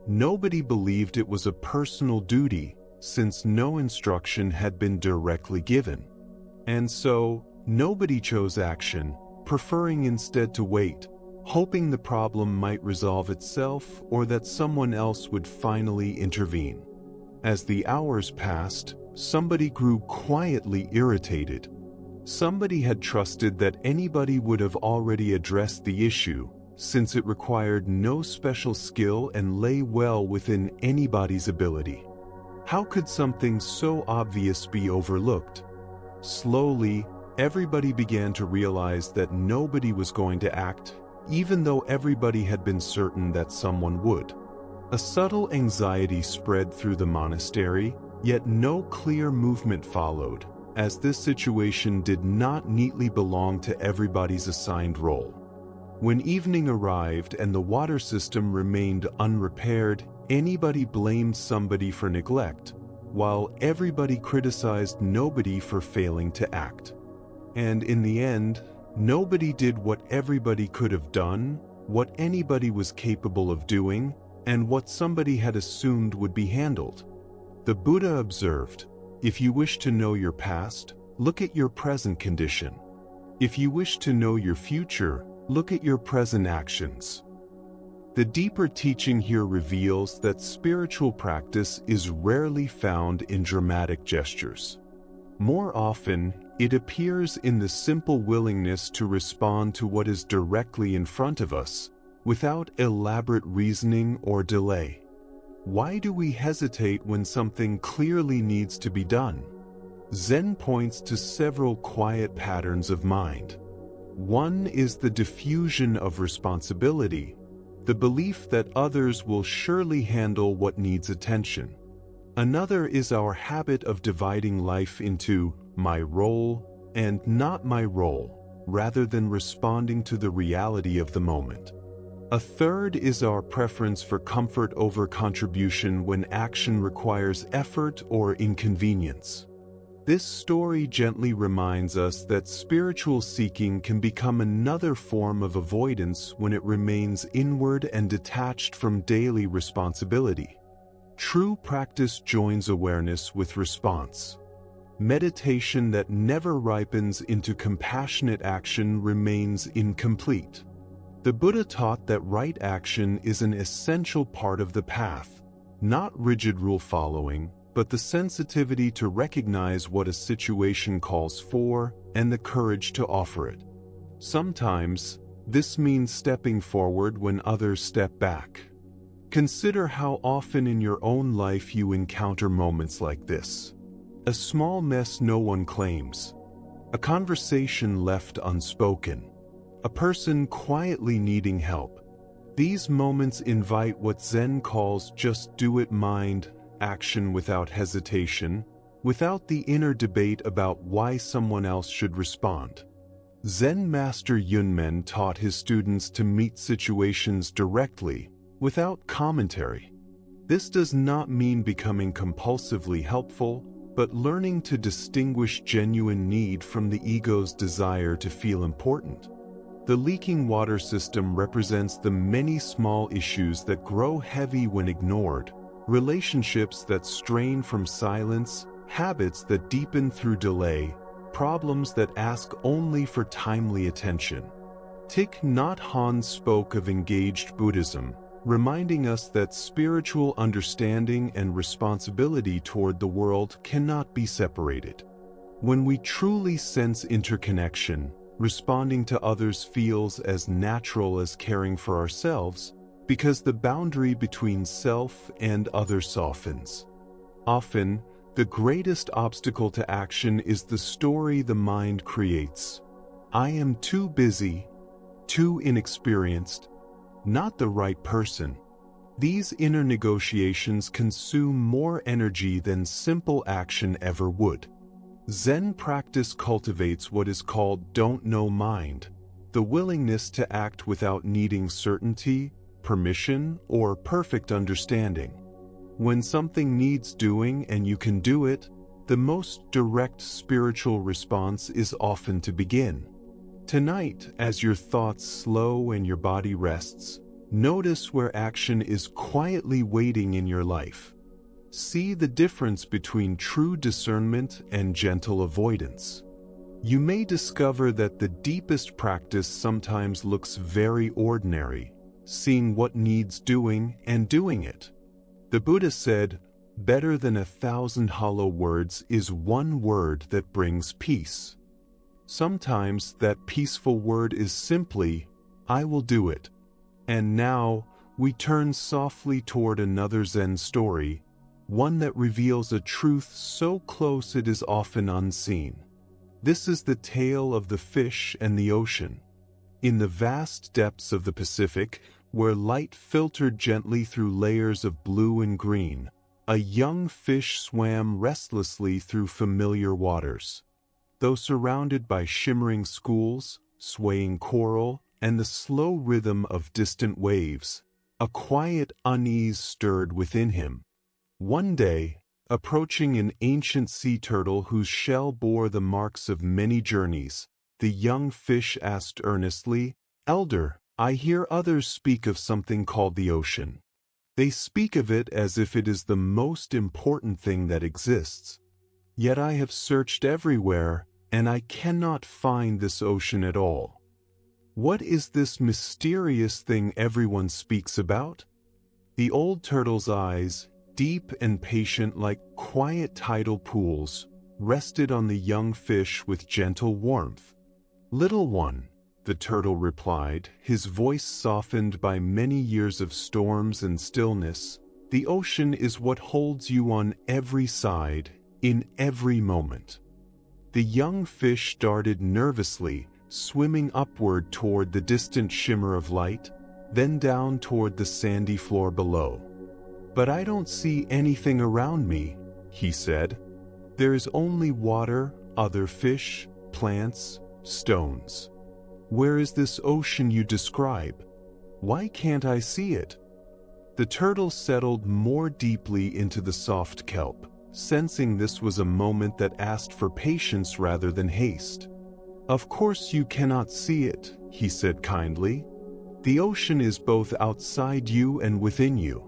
Nobody believed it was a personal duty, since no instruction had been directly given. And so, nobody chose action, preferring instead to wait, hoping the problem might resolve itself or that someone else would finally intervene. As the hours passed, somebody grew quietly irritated. Somebody had trusted that anybody would have already addressed the issue, since it required no special skill and lay well within anybody's ability. How could something so obvious be overlooked? Slowly, everybody began to realize that nobody was going to act, even though everybody had been certain that someone would. A subtle anxiety spread through the monastery, yet no clear movement followed, as this situation did not neatly belong to everybody's assigned role. When evening arrived and the water system remained unrepaired, anybody blamed somebody for neglect, while everybody criticized nobody for failing to act. And in the end, nobody did what everybody could have done, what anybody was capable of doing, and what somebody had assumed would be handled. The Buddha observed, "If you wish to know your past, look at your present condition. If you wish to know your future, look at your present actions." The deeper teaching here reveals that spiritual practice is rarely found in dramatic gestures. More often, it appears in the simple willingness to respond to what is directly in front of us, without elaborate reasoning or delay. Why do we hesitate when something clearly needs to be done? Zen points to several quiet patterns of mind. One is the diffusion of responsibility, the belief that others will surely handle what needs attention. Another is our habit of dividing life into my role and not my role, rather than responding to the reality of the moment. A third is our preference for comfort over contribution when action requires effort or inconvenience. This story gently reminds us that spiritual seeking can become another form of avoidance when it remains inward and detached from daily responsibility. True practice joins awareness with response. Meditation that never ripens into compassionate action remains incomplete. The Buddha taught that right action is an essential part of the path, not rigid rule following, but the sensitivity to recognize what a situation calls for and the courage to offer it. Sometimes, this means stepping forward when others step back. Consider how often in your own life you encounter moments like this. A small mess no one claims. A conversation left unspoken. A person quietly needing help. These moments invite what Zen calls just do it mind, action without hesitation, without the inner debate about why someone else should respond. Zen Master Yunmen taught his students to meet situations directly, without commentary. This does not mean becoming compulsively helpful, but learning to distinguish genuine need from the ego's desire to feel important. The leaking water system represents the many small issues that grow heavy when ignored, relationships that strain from silence, habits that deepen through delay, problems that ask only for timely attention. Thich Nhat Hanh spoke of engaged Buddhism, reminding us that spiritual understanding and responsibility toward the world cannot be separated. When we truly sense interconnection, responding to others feels as natural as caring for ourselves, because the boundary between self and other softens. Often, the greatest obstacle to action is the story the mind creates. I am too busy, too inexperienced, not the right person. These inner negotiations consume more energy than simple action ever would. Zen practice cultivates what is called don't know mind, the willingness to act without needing certainty, permission, or perfect understanding. When something needs doing and you can do it, the most direct spiritual response is often to begin. Tonight, as your thoughts slow and your body rests, notice where action is quietly waiting in your life. See the difference between true discernment and gentle avoidance. You may discover that the deepest practice sometimes looks very ordinary, seeing what needs doing and doing it. The Buddha said, "Better than 1,000 hollow words is one word that brings peace." Sometimes that peaceful word is simply, "I will do it." And now, we turn softly toward another Zen story, one that reveals a truth so close it is often unseen. This is the tale of the fish and the ocean. In the vast depths of the Pacific, where light filtered gently through layers of blue and green, a young fish swam restlessly through familiar waters. Though surrounded by shimmering schools, swaying coral, and the slow rhythm of distant waves, a quiet unease stirred within him. One day, approaching an ancient sea turtle whose shell bore the marks of many journeys, the young fish asked earnestly, "Elder, I hear others speak of something called the ocean. They speak of it as if it is the most important thing that exists. Yet I have searched everywhere, and I cannot find this ocean at all. What is this mysterious thing everyone speaks about? The old turtle's eyes, deep and patient like quiet tidal pools, rested on the young fish with gentle warmth. "Little one," the turtle replied, his voice softened by many years of storms and stillness, "the ocean is what holds you on every side, in every moment." The young fish darted nervously, swimming upward toward the distant shimmer of light, then down toward the sandy floor below. "But I don't see anything around me," he said. "There is only water, other fish, plants, stones. Where is this ocean you describe? Why can't I see it?" The turtle settled more deeply into the soft kelp, sensing this was a moment that asked for patience rather than haste. "Of course you cannot see it," he said kindly. "The ocean is both outside you and within you.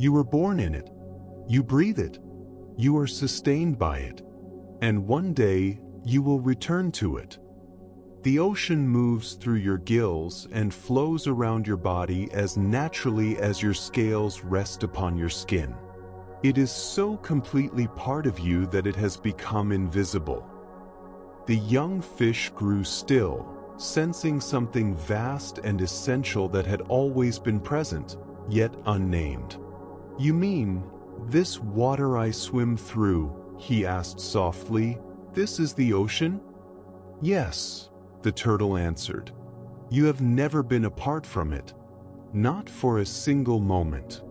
You were born in it. You breathe it. You are sustained by it. And one day, you will return to it. The ocean moves through your gills and flows around your body as naturally as your scales rest upon your skin. It is so completely part of you that it has become invisible." The young fish grew still, sensing something vast and essential that had always been present, yet unnamed. "You mean, this water I swim through," he asked softly, "this is the ocean?" "Yes," the turtle answered. "You have never been apart from it, not for a single moment."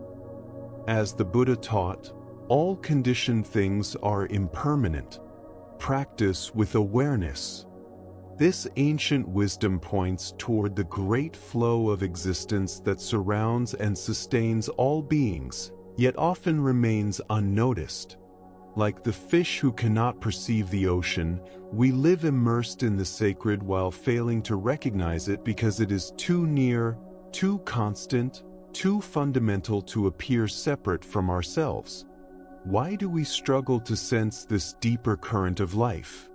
As the Buddha taught, all conditioned things are impermanent. Practice with awareness. This ancient wisdom points toward the great flow of existence that surrounds and sustains all beings, yet often remains unnoticed. Like the fish who cannot perceive the ocean, we live immersed in the sacred while failing to recognize it because it is too near, too constant, too fundamental to appear separate from ourselves. Why do we struggle to sense this deeper current of life?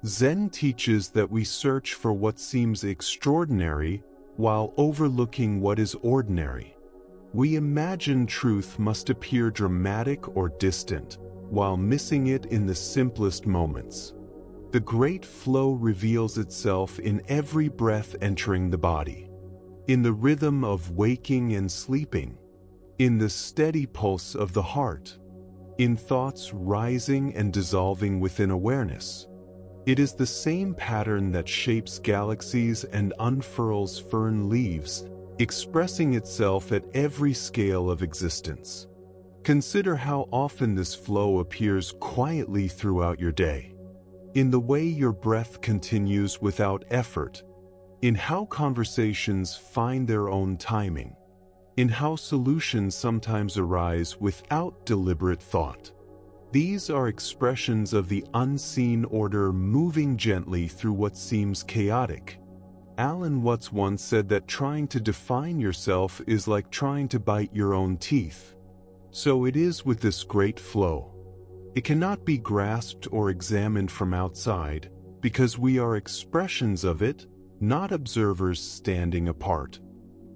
Zen teaches that we search for what seems extraordinary while overlooking what is ordinary. We imagine truth must appear dramatic or distant, while missing it in the simplest moments. The great flow reveals itself in every breath entering the body, in the rhythm of waking and sleeping, in the steady pulse of the heart, in thoughts rising and dissolving within awareness. It is the same pattern that shapes galaxies and unfurls fern leaves, expressing itself at every scale of existence. Consider how often this flow appears quietly throughout your day. In the way your breath continues without effort, in how conversations find their own timing, in how solutions sometimes arise without deliberate thought. These are expressions of the unseen order moving gently through what seems chaotic. Alan Watts once said that trying to define yourself is like trying to bite your own teeth. So it is with this great flow. It cannot be grasped or examined from outside, because we are expressions of it, not observers standing apart.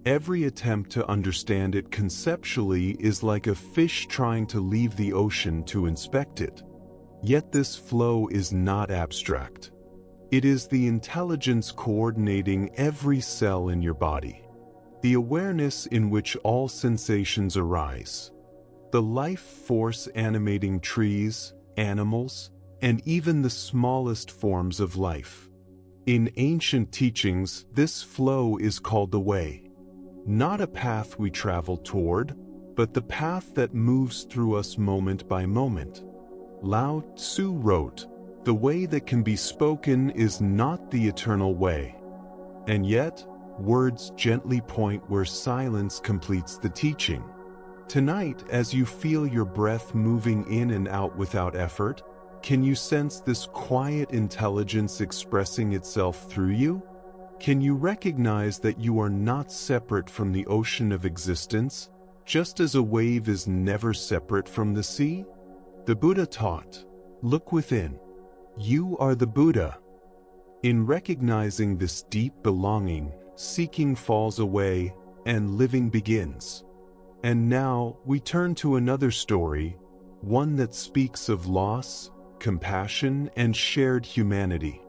Every attempt to understand it conceptually is like a fish trying to leave the ocean to inspect it. Yet this flow is not abstract. It is the intelligence coordinating every cell in your body, the awareness in which all sensations arise, the life force animating trees, animals, and even the smallest forms of life. In ancient teachings, this flow is called the way. Not a path we travel toward, but the path that moves through us moment by moment. Lao Tzu wrote, "The way that can be spoken is not the eternal way." And yet, words gently point where silence completes the teaching. Tonight, as you feel your breath moving in and out without effort, can you sense this quiet intelligence expressing itself through you? Can you recognize that you are not separate from the ocean of existence, Just as a wave is never separate from the sea, the Buddha taught, "Look within. You are the Buddha." In recognizing this deep belonging, seeking falls away and living begins. And now we turn to another story, one that speaks of loss, compassion, and shared humanity.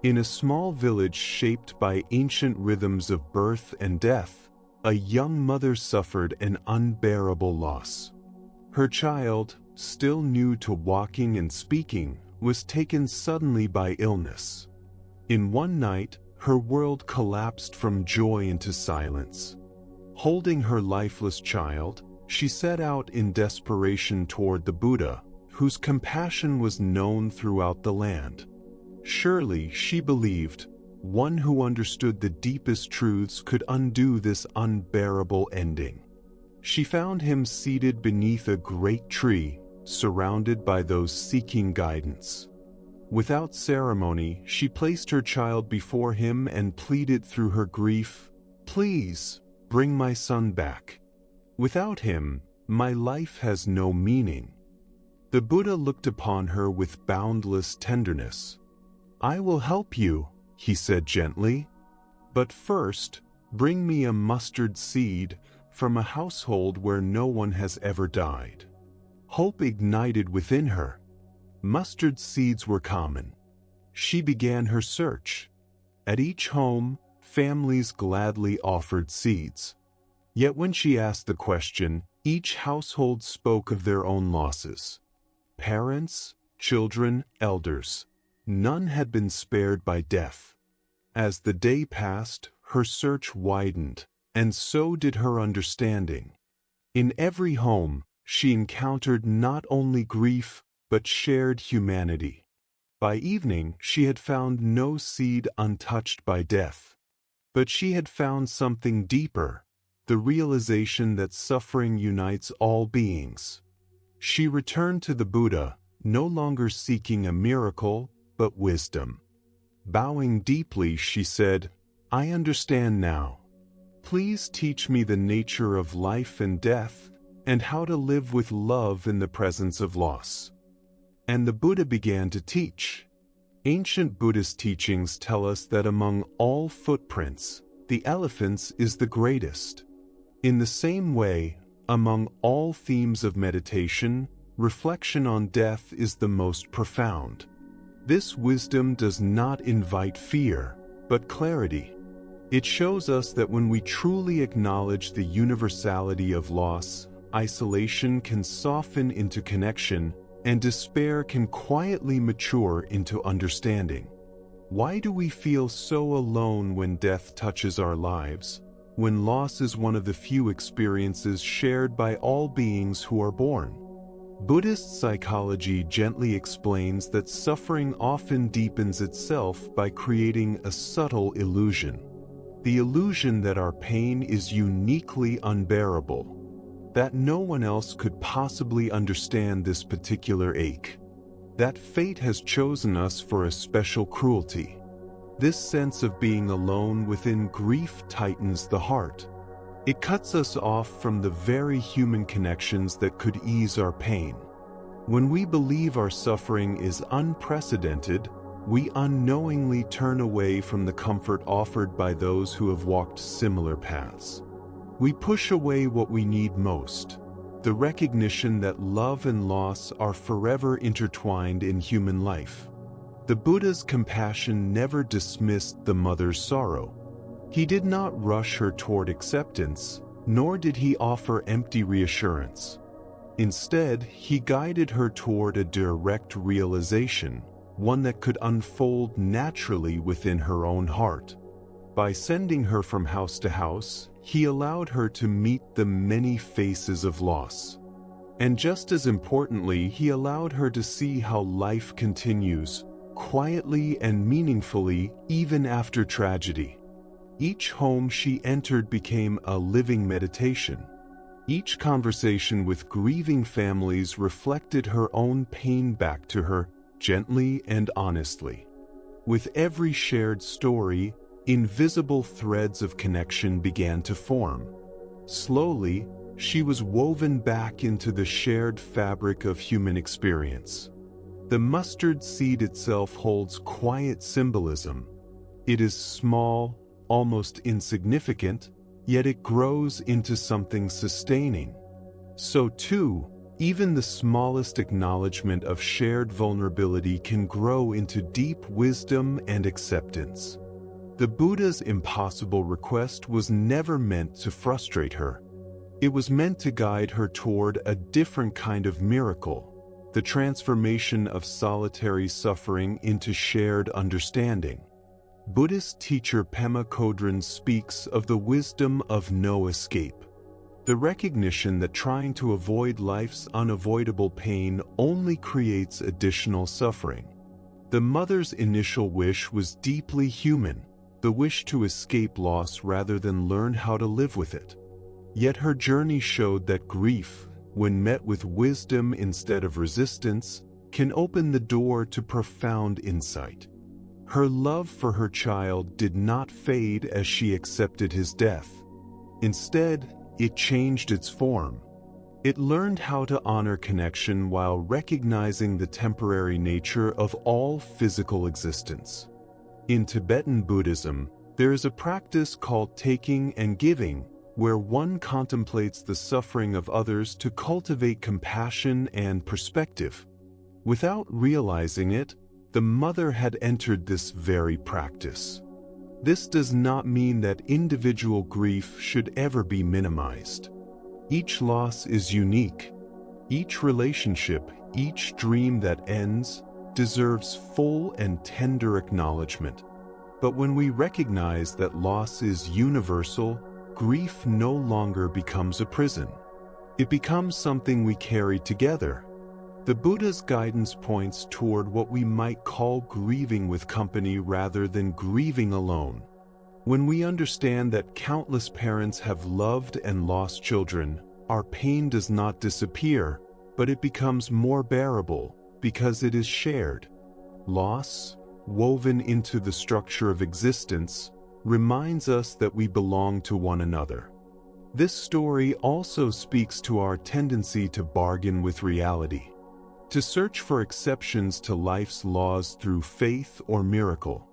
In a small village shaped by ancient rhythms of birth and death, a young mother suffered an unbearable loss. Her child, still new to walking and speaking, was taken suddenly by illness. In one night, her world collapsed from joy into silence. Holding her lifeless child, she set out in desperation toward the Buddha, whose compassion was known throughout the land. Surely, she believed, one who understood the deepest truths could undo this unbearable ending. She found him seated beneath a great tree, surrounded by those seeking guidance. Without ceremony, she placed her child before him and pleaded through her grief, "Please, bring my son back. Without him, my life has no meaning." The Buddha looked upon her with boundless tenderness. "I will help you," he said gently. "But first, bring me a mustard seed from a household where no one has ever died." Hope ignited within her. Mustard seeds were common. She began her search. At each home, families gladly offered seeds. Yet when she asked the question, each household spoke of their own losses. Parents, children, elders. None had been spared by death. As the day passed, her search widened, and so did her understanding. In every home, she encountered not only grief, but shared humanity. By evening, she had found no seed untouched by death. But she had found something deeper, the realization that suffering unites all beings. She returned to the Buddha, no longer seeking a miracle, but wisdom. Bowing deeply, she said, "I understand now. Please teach me the nature of life and death, and how to live with love in the presence of loss." And the Buddha began to teach. Ancient Buddhist teachings tell us that among all footprints, the elephant's is the greatest. In the same way, among all themes of meditation, reflection on death is the most profound. This wisdom does not invite fear, but clarity. It shows us that when we truly acknowledge the universality of loss, isolation can soften into connection, and despair can quietly mature into understanding. Why do we feel so alone when death touches our lives, when loss is one of the few experiences shared by all beings who are born? Buddhist psychology gently explains that suffering often deepens itself by creating a subtle illusion. The illusion that our pain is uniquely unbearable, that no one else could possibly understand this particular ache, that fate has chosen us for a special cruelty. This sense of being alone within grief tightens the heart. It cuts us off from the very human connections that could ease our pain. When we believe our suffering is unprecedented, we unknowingly turn away from the comfort offered by those who have walked similar paths. We push away what we need most, the recognition that love and loss are forever intertwined in human life. The Buddha's compassion never dismissed the mother's sorrow. He did not rush her toward acceptance, nor did he offer empty reassurance. Instead, he guided her toward a direct realization, one that could unfold naturally within her own heart. By sending her from house to house, he allowed her to meet the many faces of loss. And just as importantly, he allowed her to see how life continues, quietly and meaningfully, even after tragedy. Each home she entered became a living meditation. Each conversation with grieving families reflected her own pain back to her, gently and honestly. With every shared story, invisible threads of connection began to form. Slowly, She was woven back into the shared fabric of human experience. The mustard seed itself holds quiet symbolism. It is small, almost insignificant, yet it grows into something sustaining. So too, even the smallest acknowledgement of shared vulnerability can grow into deep wisdom and acceptance. The Buddha's impossible request was never meant to frustrate her. It was meant to guide her toward a different kind of miracle, the transformation of solitary suffering into shared understanding. Buddhist teacher Pema Chodron speaks of the wisdom of no escape. The recognition that trying to avoid life's unavoidable pain only creates additional suffering. The mother's initial wish was deeply human, the wish to escape loss rather than learn how to live with it. Yet her journey showed that grief, when met with wisdom instead of resistance, can open the door to profound insight. Her love for her child did not fade as she accepted his death. Instead, it changed its form. It learned how to honor connection while recognizing the temporary nature of all physical existence. In Tibetan Buddhism, there is a practice called taking and giving, where one contemplates the suffering of others to cultivate compassion and perspective. Without realizing it, the mother had entered this very practice. This does not mean that individual grief should ever be minimized. Each loss is unique. Each relationship, each dream that ends, deserves full and tender acknowledgement. But when we recognize that loss is universal, grief no longer becomes a prison. It becomes something we carry together. The Buddha's guidance points toward what we might call grieving with company rather than grieving alone. When we understand that countless parents have loved and lost children, our pain does not disappear, but it becomes more bearable because it is shared. Loss, woven into the structure of existence, reminds us that we belong to one another. This story also speaks to our tendency to bargain with reality, to search for exceptions to life's laws through faith or miracle.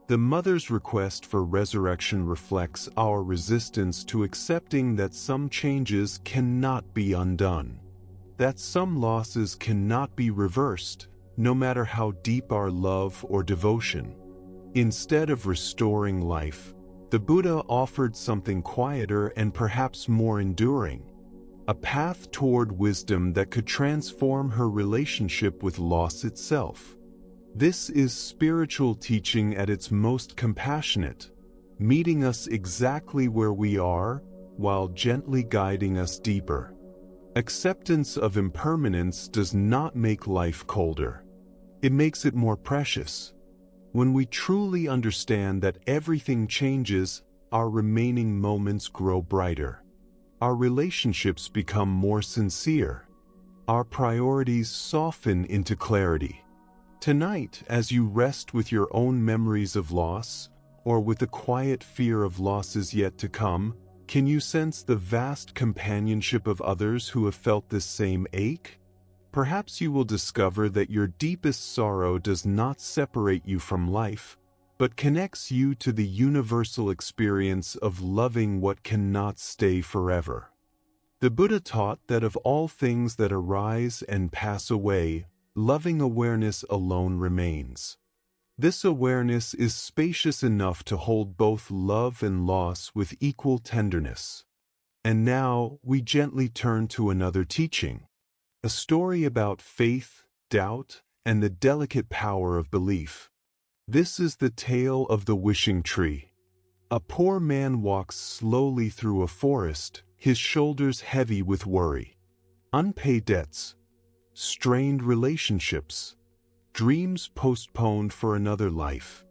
The mother's request for resurrection reflects our resistance to accepting that some changes cannot be undone, that some losses cannot be reversed, no matter how deep our love or devotion. Instead of restoring life, the Buddha offered something quieter and perhaps more enduring, a path toward wisdom that could transform her relationship with loss itself. This is spiritual teaching at its most compassionate, meeting us exactly where we are while gently guiding us deeper. Acceptance of impermanence does not make life colder. It makes it more precious. When we truly understand that everything changes, our remaining moments grow brighter. Our relationships become more sincere. Our priorities soften into clarity. Tonight, as you rest with your own memories of loss, or with the quiet fear of losses yet to come, can you sense the vast companionship of others who have felt this same ache? Perhaps you will discover that your deepest sorrow does not separate you from life, but connects you to the universal experience of loving what cannot stay forever. The Buddha taught that of all things that arise and pass away, loving awareness alone remains. This awareness is spacious enough to hold both love and loss with equal tenderness. And now we gently turn to another teaching, a story about faith, doubt, and the delicate power of belief. This is the tale of the wishing tree. A poor man walks slowly through a forest, his shoulders heavy with worry. Unpaid debts, strained relationships, dreams postponed for another life.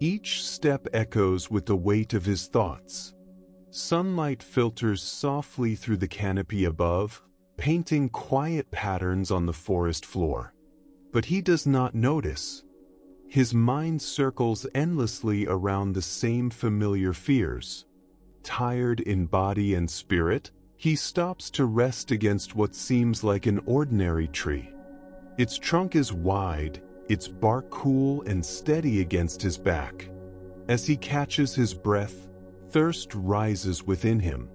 Each step echoes with the weight of his thoughts. Sunlight filters softly through the canopy above, painting quiet patterns on the forest floor. But he does not notice. His mind circles endlessly around the same familiar fears. Tired in body and spirit, He stops to rest against what seems like an ordinary tree. Its trunk is wide, its bark cool and steady against his back. As he catches his breath, thirst rises within him.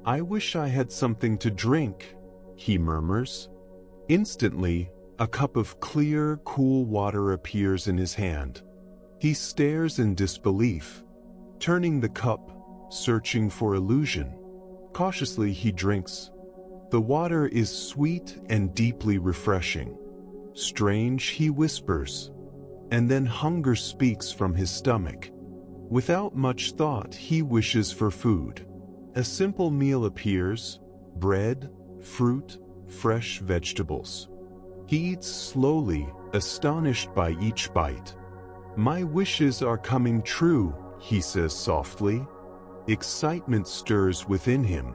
"I wish I had something to drink," he murmurs. Instantly, a cup of clear, cool water appears in his hand. He stares in disbelief, turning the cup, searching for illusion. Cautiously he drinks. The water is sweet and deeply refreshing. "Strange," he whispers. And then hunger speaks from his stomach. Without much thought, he wishes for food. A simple meal appears: bread, fruit, fresh vegetables. He eats slowly, astonished by each bite. "My wishes are coming true," he says softly. Excitement stirs within him.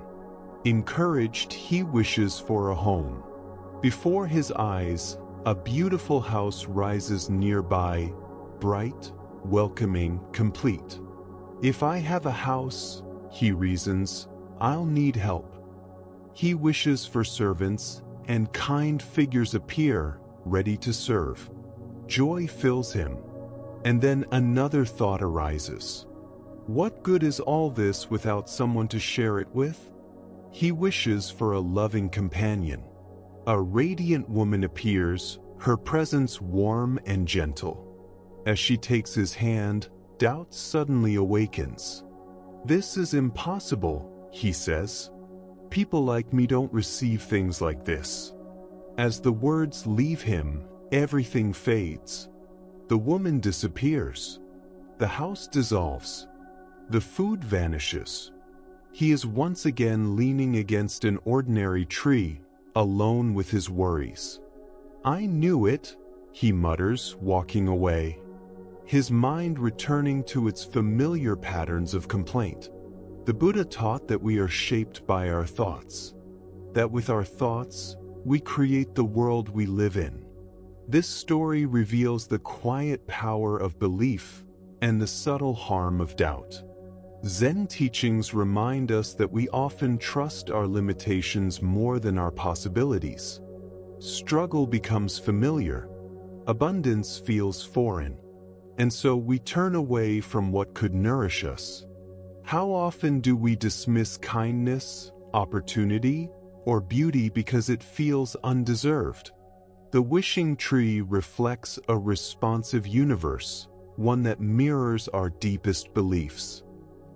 Encouraged, he wishes for a home. Before his eyes, a beautiful house rises nearby, bright, welcoming, complete. "If I have a house," he reasons, "I'll need help." He wishes for servants, and kind figures appear, ready to serve. Joy fills him. And then another thought arises. What good is all this without someone to share it with? He wishes for a loving companion. A radiant woman appears, her presence warm and gentle. As she takes his hand, doubt suddenly awakens. "This is impossible," he says. "People like me don't receive things like this." As the words leave him, everything fades. The woman disappears. The house dissolves. The food vanishes. He is once again leaning against an ordinary tree, alone with his worries. "I knew it," he mutters, walking away. His mind returning to its familiar patterns of complaint. The Buddha taught that we are shaped by our thoughts. That with our thoughts, we create the world we live in. This story reveals the quiet power of belief and the subtle harm of doubt. Zen teachings remind us that we often trust our limitations more than our possibilities. Struggle becomes familiar. Abundance feels foreign. And so we turn away from what could nourish us. How often do we dismiss kindness, opportunity, or beauty because it feels undeserved? The wishing tree reflects a responsive universe, one that mirrors our deepest beliefs.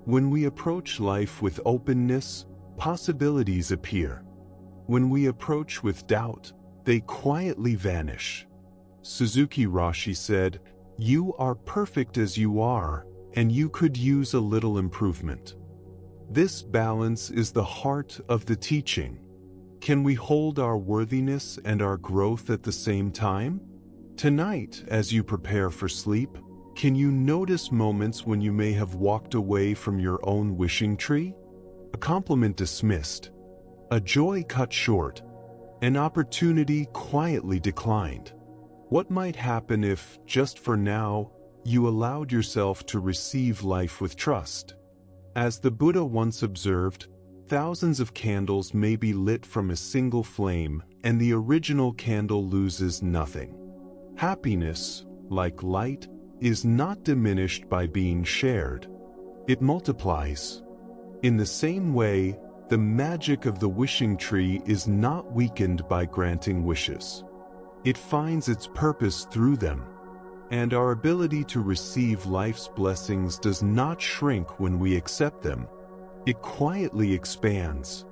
When we approach life with openness, possibilities appear. When we approach with doubt, they quietly vanish. Suzuki Roshi said, "You are perfect as you are, and you could use a little improvement." This balance is the heart of the teaching. Can we hold our worthiness and our growth at the same time? Tonight, as you prepare for sleep, can you notice moments when you may have walked away from your own wishing tree? A compliment dismissed, a joy cut short, an opportunity quietly declined. What might happen if, just for now, you allowed yourself to receive life with trust? As the Buddha once observed, thousands of candles may be lit from a single flame, and the original candle loses nothing. Happiness, like light, is not diminished by being shared. It multiplies. In the same way, the magic of the wishing tree is not weakened by granting wishes. It finds its purpose through them. And our ability to receive life's blessings does not shrink when we accept them. It quietly expands.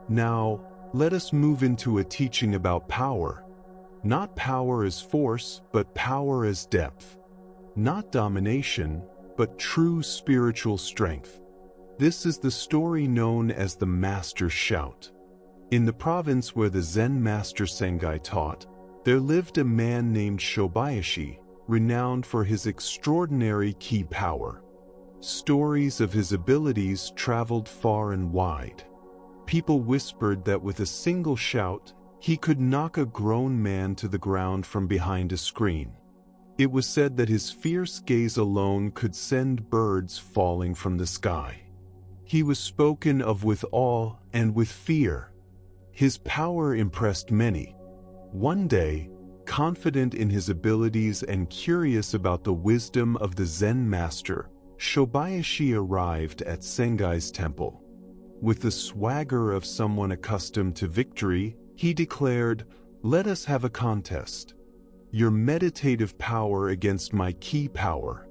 Now, let us move into a teaching about power. Not power as force, but power as depth. Not domination, but true spiritual strength. This is the story known as the Master's Shout. In the province where the Zen master Sengai taught, there lived a man named Shobayashi, renowned for his extraordinary ki power. Stories of his abilities traveled far and wide. People whispered that with a single shout, he could knock a grown man to the ground from behind a screen. It was said that his fierce gaze alone could send birds falling from the sky. He was spoken of with awe and with fear. His power impressed many. One day, confident in his abilities and curious about the wisdom of the Zen master, Shobayashi arrived at Sengai's temple. With the swagger of someone accustomed to victory, he declared, "Let us have a contest. Your meditative power against my ki power.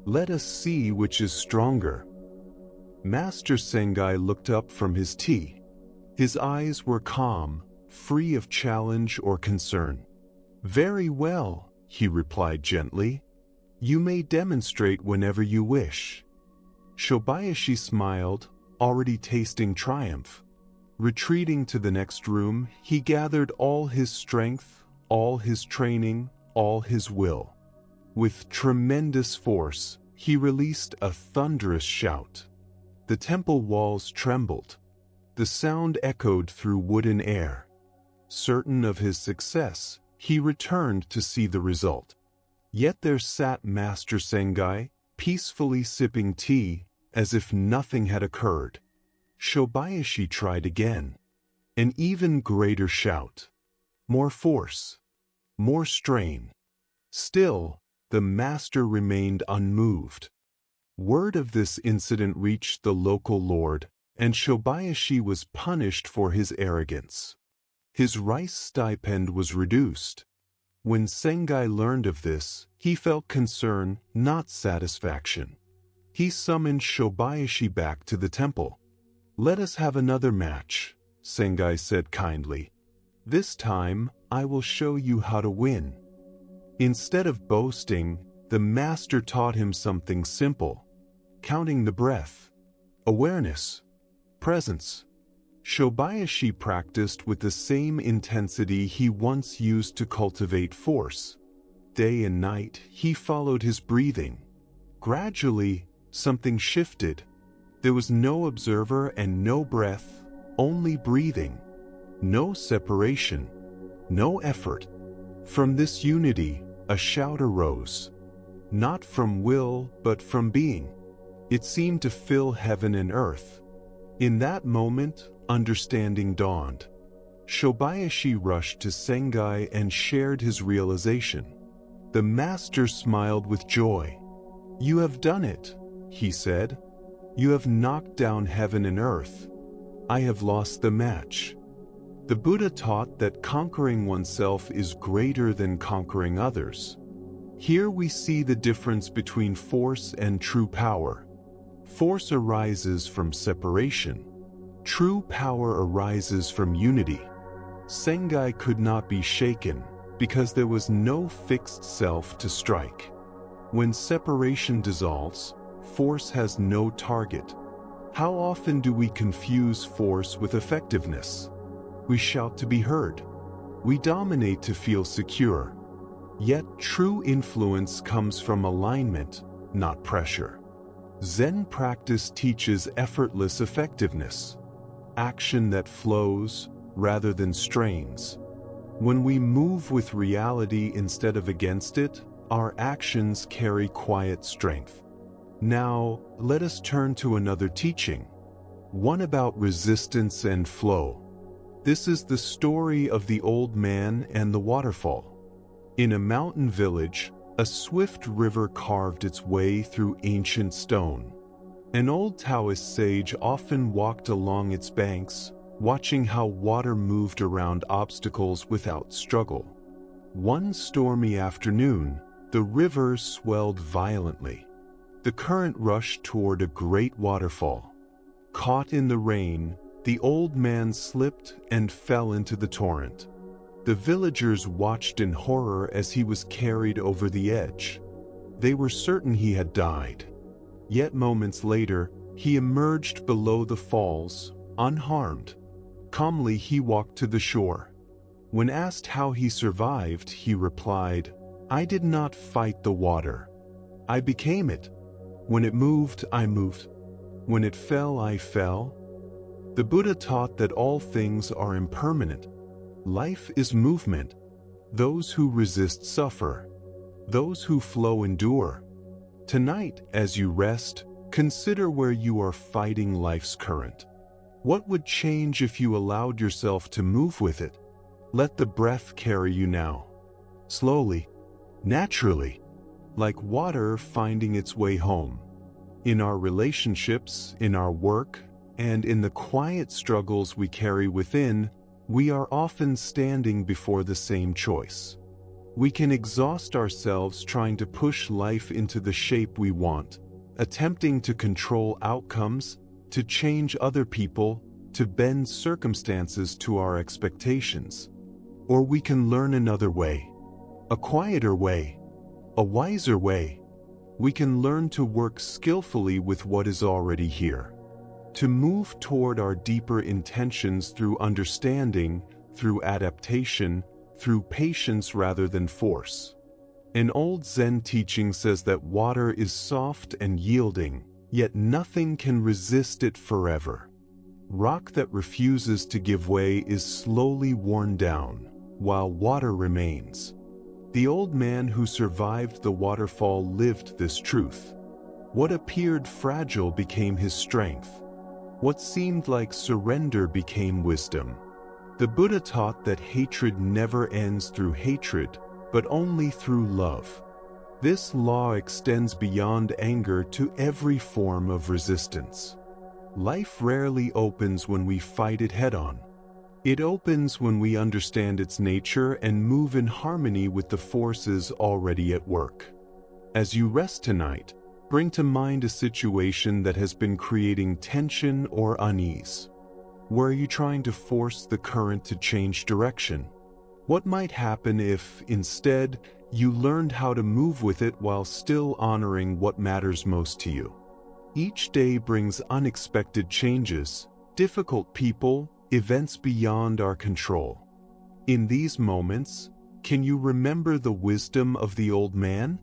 Let us see which is stronger." Master Sengai looked up from his tea. His eyes were calm, free of challenge or concern. "Very well," he replied gently. "You may demonstrate whenever you wish." Shobayashi smiled, already tasting triumph. Retreating to the next room, he gathered all his strength, all his training, all his will. With tremendous force, he released a thunderous shout. The temple walls trembled. The sound echoed through wooden air. Certain of his success, he returned to see the result. Yet there sat Master Sengai, peacefully sipping tea, as if nothing had occurred. Shobayashi tried again. An even greater shout. More force. More strain. Still, the master remained unmoved. Word of this incident reached the local lord, and Shobayashi was punished for his arrogance. His rice stipend was reduced. When Sengai learned of this, he felt concern, not satisfaction. He summoned Shobayashi back to the temple. "Let us have another match," Sengai said kindly. "This time, I will show you how to win." Instead of boasting, the master taught him something simple: counting the breath, awareness, presence. Shobayashi practiced with the same intensity he once used to cultivate force. Day and night, he followed his breathing. Gradually, something shifted. There was no observer and no breath, only breathing. No separation, no effort. From this unity, a shout arose. Not from will, but from being. It seemed to fill heaven and earth. In that moment, understanding dawned. Shobayashi rushed to Sengai and shared his realization. The master smiled with joy. "You have done it," he said. "You have knocked down heaven and earth. I have lost the match." The Buddha taught that conquering oneself is greater than conquering others. Here we see the difference between force and true power. Force arises from separation. True power arises from unity. Sengai could not be shaken, because there was no fixed self to strike. When separation dissolves, force has no target. How often do we confuse force with effectiveness? We shout to be heard. We dominate to feel secure. Yet true influence comes from alignment, not pressure. Zen practice teaches effortless effectiveness. Action that flows, rather than strains. When we move with reality instead of against it, our actions carry quiet strength. Now, let us turn to another teaching. One about resistance and flow. This is the story of the old man and the waterfall. In a mountain village, a swift river carved its way through ancient stone. An old Taoist sage often walked along its banks, watching how water moved around obstacles without struggle. One stormy afternoon, the river swelled violently. The current rushed toward a great waterfall. Caught in the rain, the old man slipped and fell into the torrent. The villagers watched in horror as he was carried over the edge. They were certain he had died. Yet moments later, he emerged below the falls, unharmed. Calmly he walked to the shore. When asked how he survived, he replied, "I did not fight the water. I became it. When it moved, I moved. When it fell, I fell." The Buddha taught that all things are impermanent. Life is movement. Those who resist suffer. Those who flow endure. Tonight, as you rest, Consider where you are fighting life's current. What would change if you allowed yourself to move with it? Let the breath carry you now. Slowly, naturally, like water finding its way home. In our relationships, in our work, and in the quiet struggles we carry within, we are often standing before the same choice. We can exhaust ourselves trying to push life into the shape we want, attempting to control outcomes, to change other people, to bend circumstances to our expectations. Or we can learn another way, a quieter way, a wiser way. We can learn to work skillfully with what is already here, to move toward our deeper intentions through understanding, through adaptation, through patience rather than force. An old Zen teaching says that water is soft and yielding, yet nothing can resist it forever. Rock that refuses to give way is slowly worn down, while water remains. The old man who survived the waterfall lived this truth. What appeared fragile became his strength. What seemed like surrender became wisdom. The Buddha taught that hatred never ends through hatred, but only through love. This law extends beyond anger to every form of resistance. Life rarely opens when we fight it head-on. It opens when we understand its nature and move in harmony with the forces already at work. As you rest tonight, bring to mind a situation that has been creating tension or unease. Where are you trying to force the current to change direction? What might happen if, instead, you learned how to move with it while still honoring what matters most to you? Each day brings unexpected changes, difficult people, events beyond our control. In these moments, can you remember the wisdom of the old man?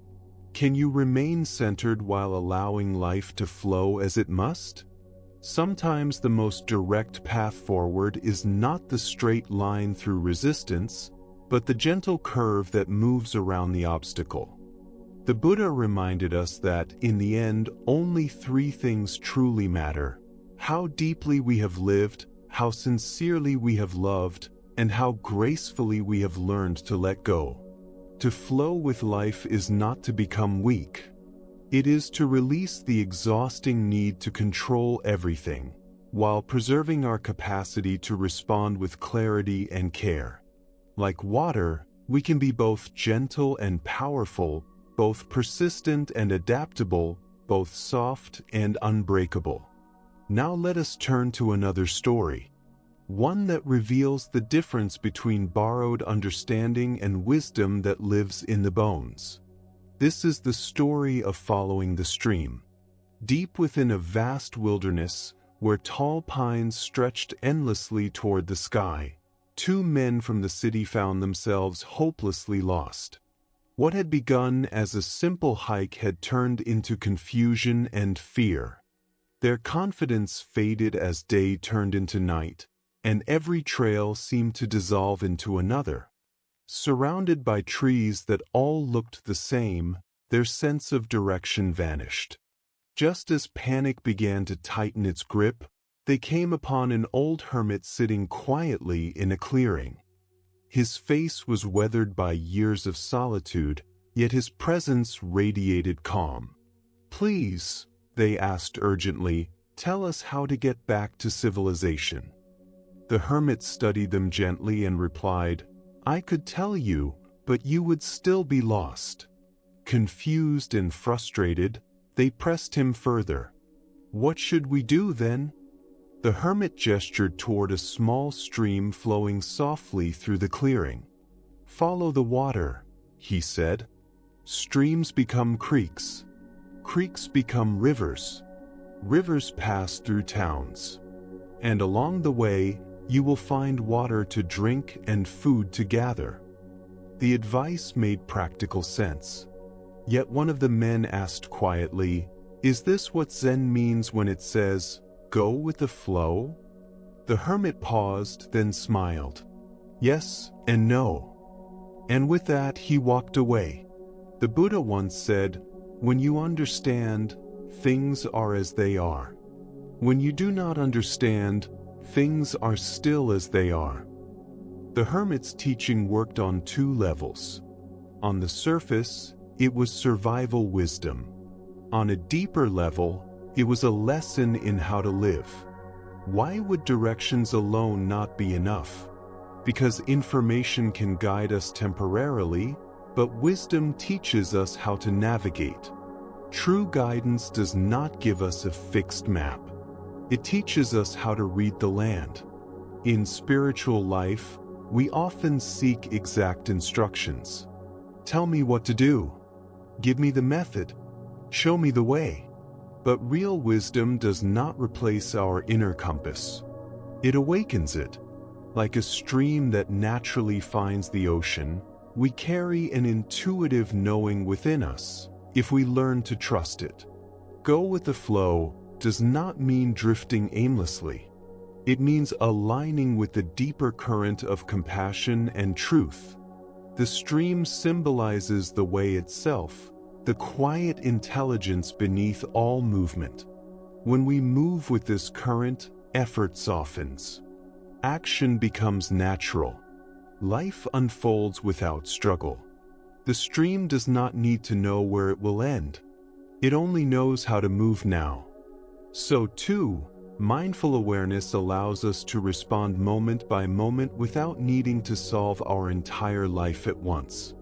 Can you remain centered while allowing life to flow as it must? Sometimes the most direct path forward is not the straight line through resistance, but the gentle curve that moves around the obstacle. The Buddha reminded us that, in the end, only three things truly matter: how deeply we have lived, how sincerely we have loved, and how gracefully we have learned to let go. To flow with life is not to become weak. It is to release the exhausting need to control everything, while preserving our capacity to respond with clarity and care. Like water, we can be both gentle and powerful, both persistent and adaptable, both soft and unbreakable. Now let us turn to another story, one that reveals the difference between borrowed understanding and wisdom that lives in the bones. This is the story of following the stream. Deep within a vast wilderness, where tall pines stretched endlessly toward the sky, two men from the city found themselves hopelessly lost. What had begun as a simple hike had turned into confusion and fear. Their confidence faded as day turned into night, and every trail seemed to dissolve into another. Surrounded by trees that all looked the same, their sense of direction vanished. Just as panic began to tighten its grip, they came upon an old hermit sitting quietly in a clearing. His face was weathered by years of solitude, yet his presence radiated calm. "Please," they asked urgently, "tell us how to get back to civilization." The hermit studied them gently and replied, "I could tell you, but you would still be lost." Confused and frustrated, they pressed him further. "What should we do then?" The hermit gestured toward a small stream flowing softly through the clearing. "Follow the water," he said. "Streams become creeks. Creeks become rivers. Rivers pass through towns. And along the way, you will find water to drink and food to gather." The advice made practical sense. Yet one of the men asked quietly, "Is this what Zen means when it says, 'Go with the flow'?" The hermit paused, then smiled. "Yes and no." And with that he walked away. The Buddha once said, "When you understand, things are as they are. When you do not understand, things are still as they are. The hermit's teaching worked on two levels. On the surface, it was survival wisdom. On a deeper level, it was a lesson in how to live. Why would directions alone not be enough? Because information can guide us temporarily, but wisdom teaches us how to navigate. True guidance does not give us a fixed map. It teaches us how to read the land. In spiritual life, we often seek exact instructions. Tell me what to do. Give me the method. Show me the way. But real wisdom does not replace our inner compass. It awakens it. Like a stream that naturally finds the ocean, we carry an intuitive knowing within us, if we learn to trust it. Go with the flow does not mean drifting aimlessly. It means aligning with the deeper current of compassion and truth. The stream symbolizes the way itself, the quiet intelligence beneath all movement. When we move with this current, effort softens. Action becomes natural. Life unfolds without struggle. The stream does not need to know where it will end. It only knows how to move now. So too, mindful awareness allows us to respond moment by moment without needing to solve our entire life at once.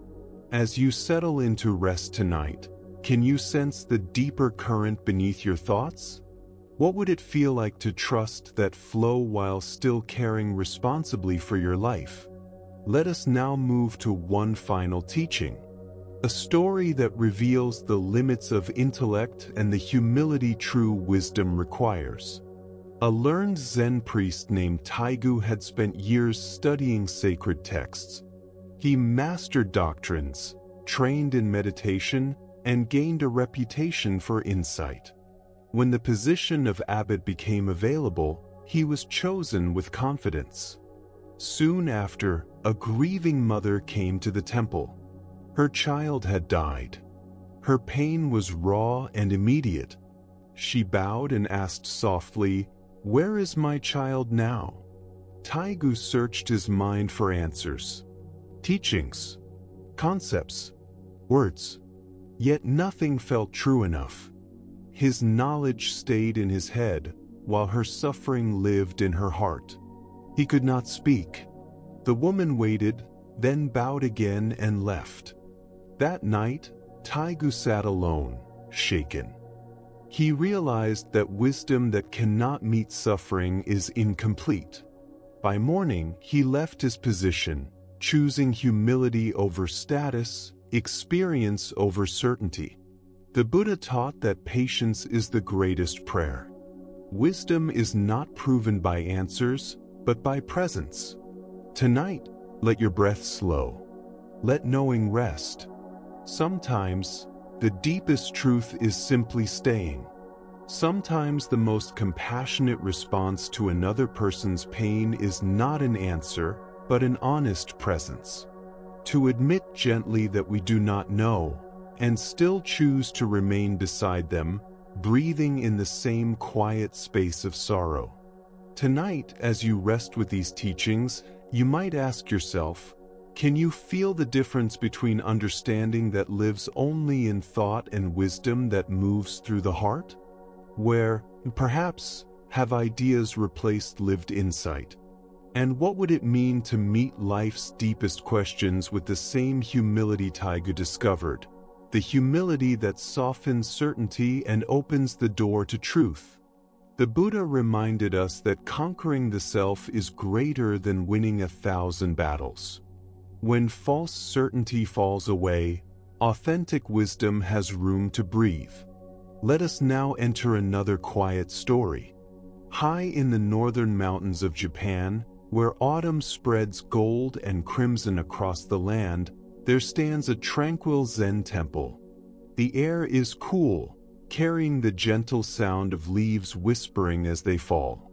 As you settle into rest tonight, can you sense the deeper current beneath your thoughts? What would it feel like to trust that flow while still caring responsibly for your life? Let us now move to one final teaching. A story that reveals the limits of intellect and the humility true wisdom requires. A learned Zen priest named Taigu had spent years studying sacred texts. He mastered doctrines, trained in meditation, and gained a reputation for insight. When the position of abbot became available, he was chosen with confidence. Soon after, a grieving mother came to the temple. Her child had died. Her pain was raw and immediate. She bowed and asked softly, "Where is my child now?" Taigu searched his mind for answers. Teachings, concepts, words. Yet nothing felt true enough. His knowledge stayed in his head, while her suffering lived in her heart. He could not speak. The woman waited, then bowed again and left. That night, Taigu sat alone, shaken. He realized that wisdom that cannot meet suffering is incomplete. By morning, he left his position, choosing humility over status, experience over certainty. The Buddha taught that patience is the greatest prayer. Wisdom is not proven by answers, but by presence. Tonight, let your breath slow. Let knowing rest. Sometimes, the deepest truth is simply staying. Sometimes the most compassionate response to another person's pain is not an answer, but an honest presence. To admit gently that we do not know, and still choose to remain beside them, breathing in the same quiet space of sorrow. Tonight, as you rest with these teachings, you might ask yourself, can you feel the difference between understanding that lives only in thought and wisdom that moves through the heart? Where, perhaps, have ideas replaced lived insight? And what would it mean to meet life's deepest questions with the same humility Taigu discovered? The humility that softens certainty and opens the door to truth. The Buddha reminded us that conquering the self is greater than winning 1,000 battles. When false certainty falls away, authentic wisdom has room to breathe. Let us now enter another quiet story. High in the northern mountains of Japan, where autumn spreads gold and crimson across the land, there stands a tranquil Zen temple. The air is cool, carrying the gentle sound of leaves whispering as they fall.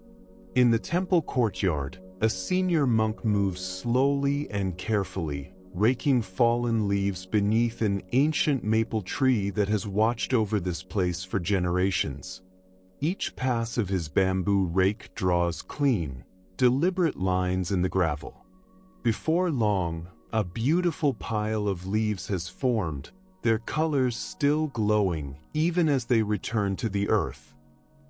In the temple courtyard, a senior monk moves slowly and carefully, raking fallen leaves beneath an ancient maple tree that has watched over this place for generations. Each pass of his bamboo rake draws clean, deliberate lines in the gravel. Before long, a beautiful pile of leaves has formed, their colors still glowing even as they return to the earth.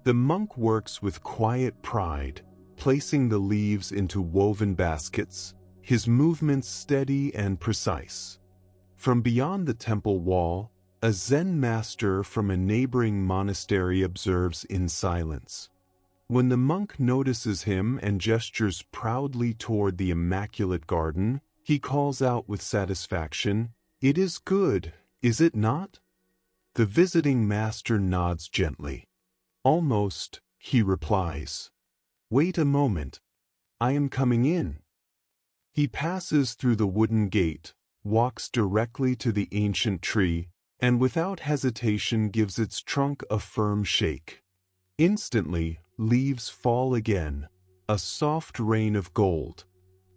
The monk works with quiet pride, placing the leaves into woven baskets, his movements steady and precise. From beyond the temple wall, a Zen master from a neighboring monastery observes in silence. When the monk notices him and gestures proudly toward the immaculate garden, he calls out with satisfaction, "It is good, is it not?" The visiting master nods gently. "Almost," he replies. "Wait a moment. I am coming in." He passes through the wooden gate, walks directly to the ancient tree, and without hesitation gives its trunk a firm shake. Instantly, leaves fall again, a soft rain of gold,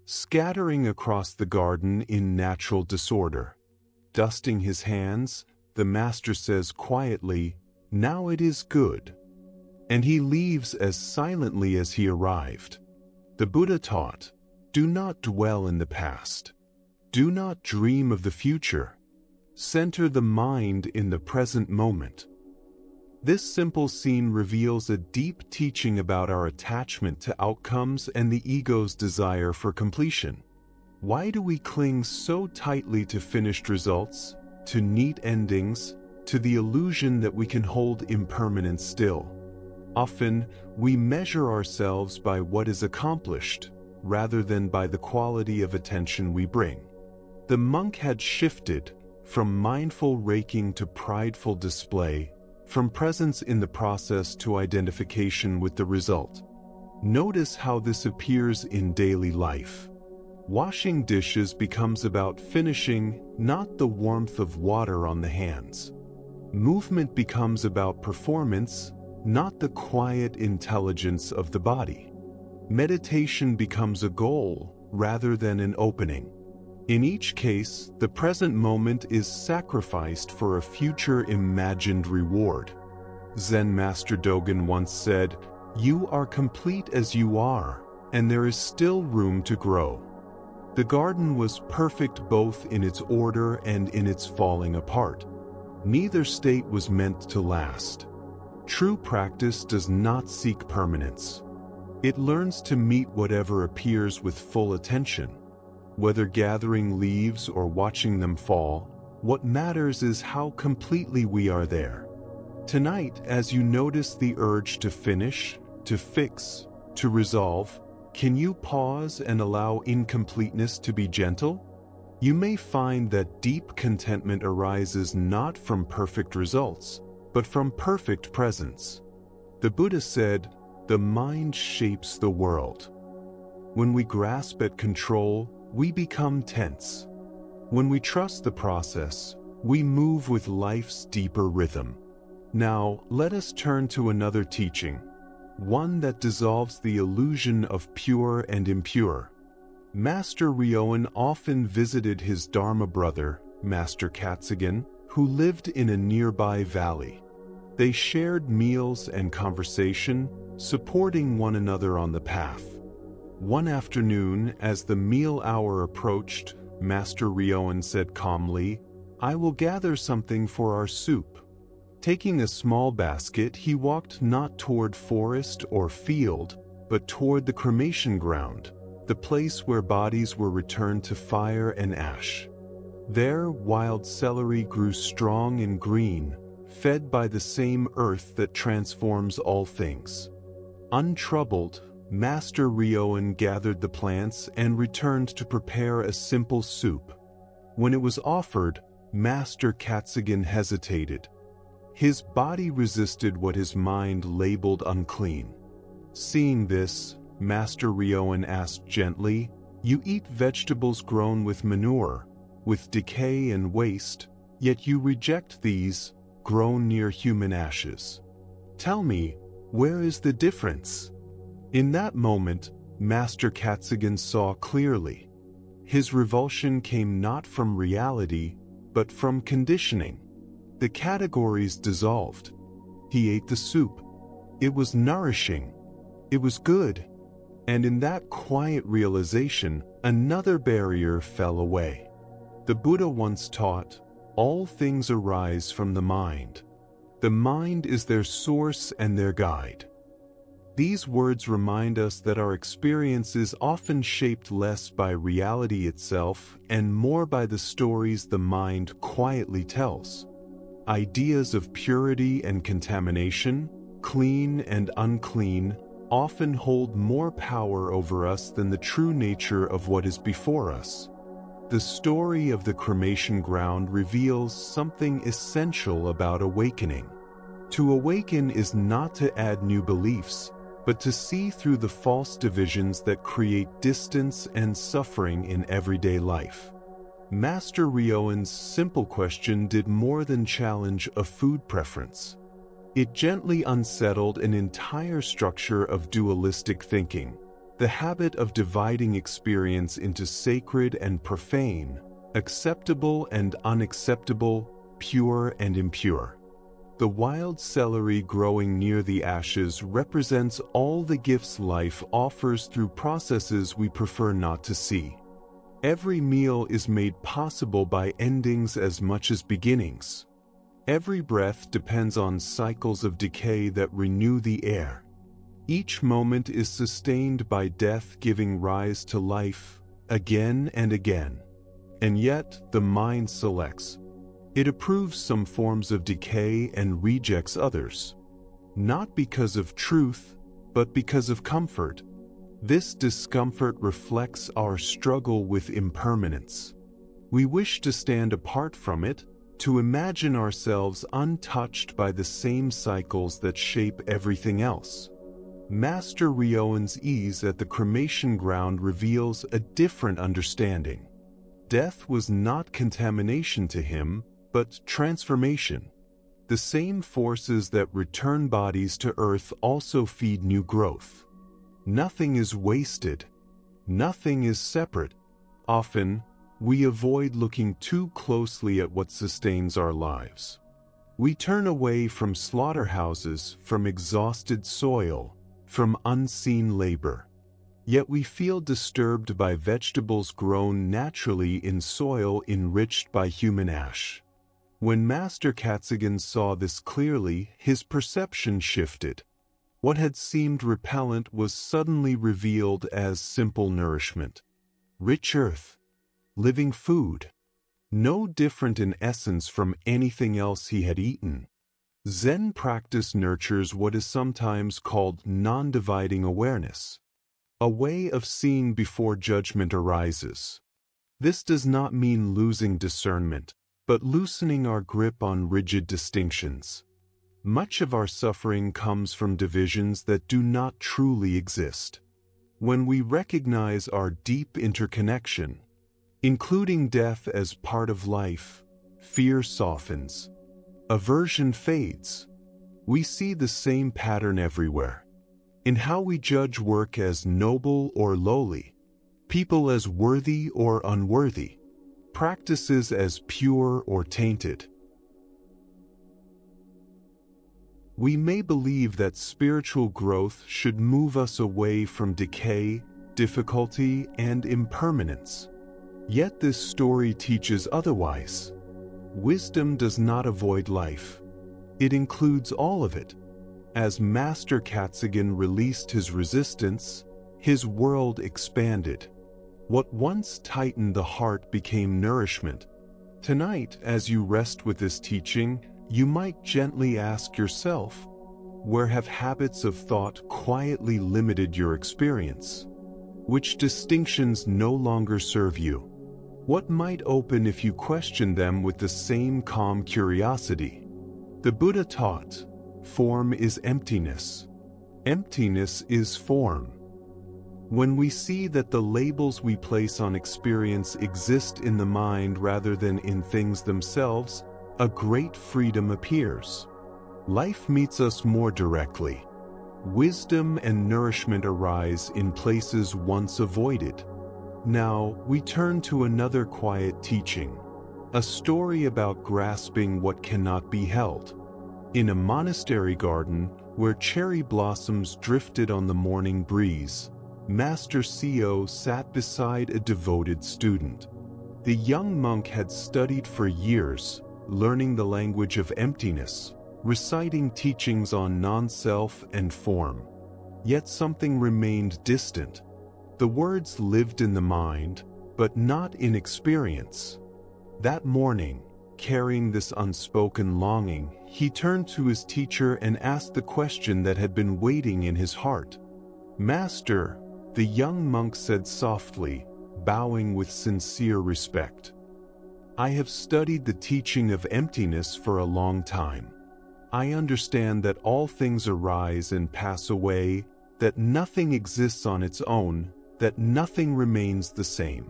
scattering across the garden in natural disorder. Dusting his hands, the master says quietly, "Now it is good." And he leaves as silently as he arrived. The Buddha taught, "Do not dwell in the past. Do not dream of the future. Center the mind in the present moment." This simple scene reveals a deep teaching about our attachment to outcomes and the ego's desire for completion. Why do we cling so tightly to finished results, to neat endings, to the illusion that we can hold impermanence still? Often, we measure ourselves by what is accomplished, rather than by the quality of attention we bring. The monk had shifted from mindful raking to prideful display, from presence in the process to identification with the result. Notice how this appears in daily life. Washing dishes becomes about finishing, not the warmth of water on the hands. Movement becomes about performance, not the quiet intelligence of the body. Meditation becomes a goal rather than an opening. In each case, the present moment is sacrificed for a future imagined reward. Zen Master Dogen once said, "You are complete as you are, and there is still room to grow." The garden was perfect both in its order and in its falling apart. Neither state was meant to last. True practice does not seek permanence. It learns to meet whatever appears with full attention. Whether gathering leaves or watching them fall, what matters is how completely we are there. Tonight, as you notice the urge to finish, to fix, to resolve, can you pause and allow incompleteness to be gentle? You may find that deep contentment arises not from perfect results, but from perfect presence. The Buddha said, "The mind shapes the world." When we grasp at control, we become tense. When we trust the process, we move with life's deeper rhythm. Now, let us turn to another teaching, one that dissolves the illusion of pure and impure. Master Ryoan often visited his Dharma brother, Master Katsugen, who lived in a nearby valley. They shared meals and conversation, supporting one another on the path. One afternoon, as the meal hour approached, Master Ryoan said calmly, "I will gather something for our soup." Taking a small basket, he walked not toward forest or field, but toward the cremation ground, the place where bodies were returned to fire and ash. There, wild celery grew strong and green, fed by the same earth that transforms all things. Untroubled, Master Ryoan gathered the plants and returned to prepare a simple soup. When it was offered, Master Katsugen hesitated. His body resisted what his mind labeled unclean. Seeing this, Master Ryoan asked gently, "You eat vegetables grown with manure, with decay and waste, yet you reject these, grown near human ashes. Tell me, where is the difference?" In that moment, Master Katsugen saw clearly. his revulsion came not from reality, but from conditioning. The categories dissolved. He ate the soup. It was nourishing. It was good. And in that quiet realization, another barrier fell away. The Buddha once taught, "All things arise from the mind. The mind is their source and their guide." These words remind us that our experience is often shaped less by reality itself and more by the stories the mind quietly tells. Ideas of purity and contamination, clean and unclean, often hold more power over us than the true nature of what is before us. The story of the cremation ground reveals something essential about awakening. To awaken is not to add new beliefs, but to see through the false divisions that create distance and suffering in everyday life. Master Ryoan's simple question did more than challenge a food preference. It gently unsettled an entire structure of dualistic thinking, the habit of dividing experience into sacred and profane, acceptable and unacceptable, pure and impure. The wild celery growing near the ashes represents all the gifts life offers through processes we prefer not to see. Every meal is made possible by endings as much as beginnings. Every breath depends on cycles of decay that renew the air. Each moment is sustained by death giving rise to life, again and again. And yet, the mind selects. It approves some forms of decay and rejects others. Not because of truth, but because of comfort. This discomfort reflects our struggle with impermanence. We wish to stand apart from it, to imagine ourselves untouched by the same cycles that shape everything else. Master Ryoan's ease at the cremation ground reveals a different understanding. Death was not contamination to him, but transformation. The same forces that return bodies to earth also feed new growth. Nothing is wasted. Nothing is separate. Often, we avoid looking too closely at what sustains our lives. We turn away from slaughterhouses, from exhausted soil, from unseen labor. Yet we feel disturbed by vegetables grown naturally in soil enriched by human ash. When Master Katsugen saw this clearly, his perception shifted. What had seemed repellent was suddenly revealed as simple nourishment. Rich earth. Living food. No different in essence from anything else he had eaten. Zen practice nurtures what is sometimes called non-dividing awareness. A way of seeing before judgment arises. This does not mean losing discernment, but loosening our grip on rigid distinctions. Much of our suffering comes from divisions that do not truly exist. When we recognize our deep interconnection, including death as part of life, fear softens. Aversion fades. We see the same pattern everywhere. In how we judge work as noble or lowly, people as worthy or unworthy, practices as pure or tainted. We may believe that spiritual growth should move us away from decay, difficulty, and impermanence. Yet this story teaches otherwise. Wisdom does not avoid life. It includes all of it. As Master Katsugen released his resistance, his world expanded. What once tightened the heart became nourishment. Tonight, as you rest with this teaching, you might gently ask yourself, where have habits of thought quietly limited your experience? Which distinctions no longer serve you? What might open if you question them with the same calm curiosity? The Buddha taught, form is emptiness. Emptiness is form. When we see that the labels we place on experience exist in the mind rather than in things themselves, a great freedom appears. Life meets us more directly. Wisdom and nourishment arise in places once avoided. Now, we turn to another quiet teaching, a story about grasping what cannot be held. In a monastery garden, where cherry blossoms drifted on the morning breeze, Master Seo sat beside a devoted student. The young monk had studied for years, learning the language of emptiness, reciting teachings on non-self and form. Yet something remained distant. The words lived in the mind, but not in experience. That morning, carrying this unspoken longing, he turned to his teacher and asked the question that had been waiting in his heart. "Master," the young monk said softly, bowing with sincere respect, "I have studied the teaching of emptiness for a long time. I understand that all things arise and pass away, that nothing exists on its own, that nothing remains the same.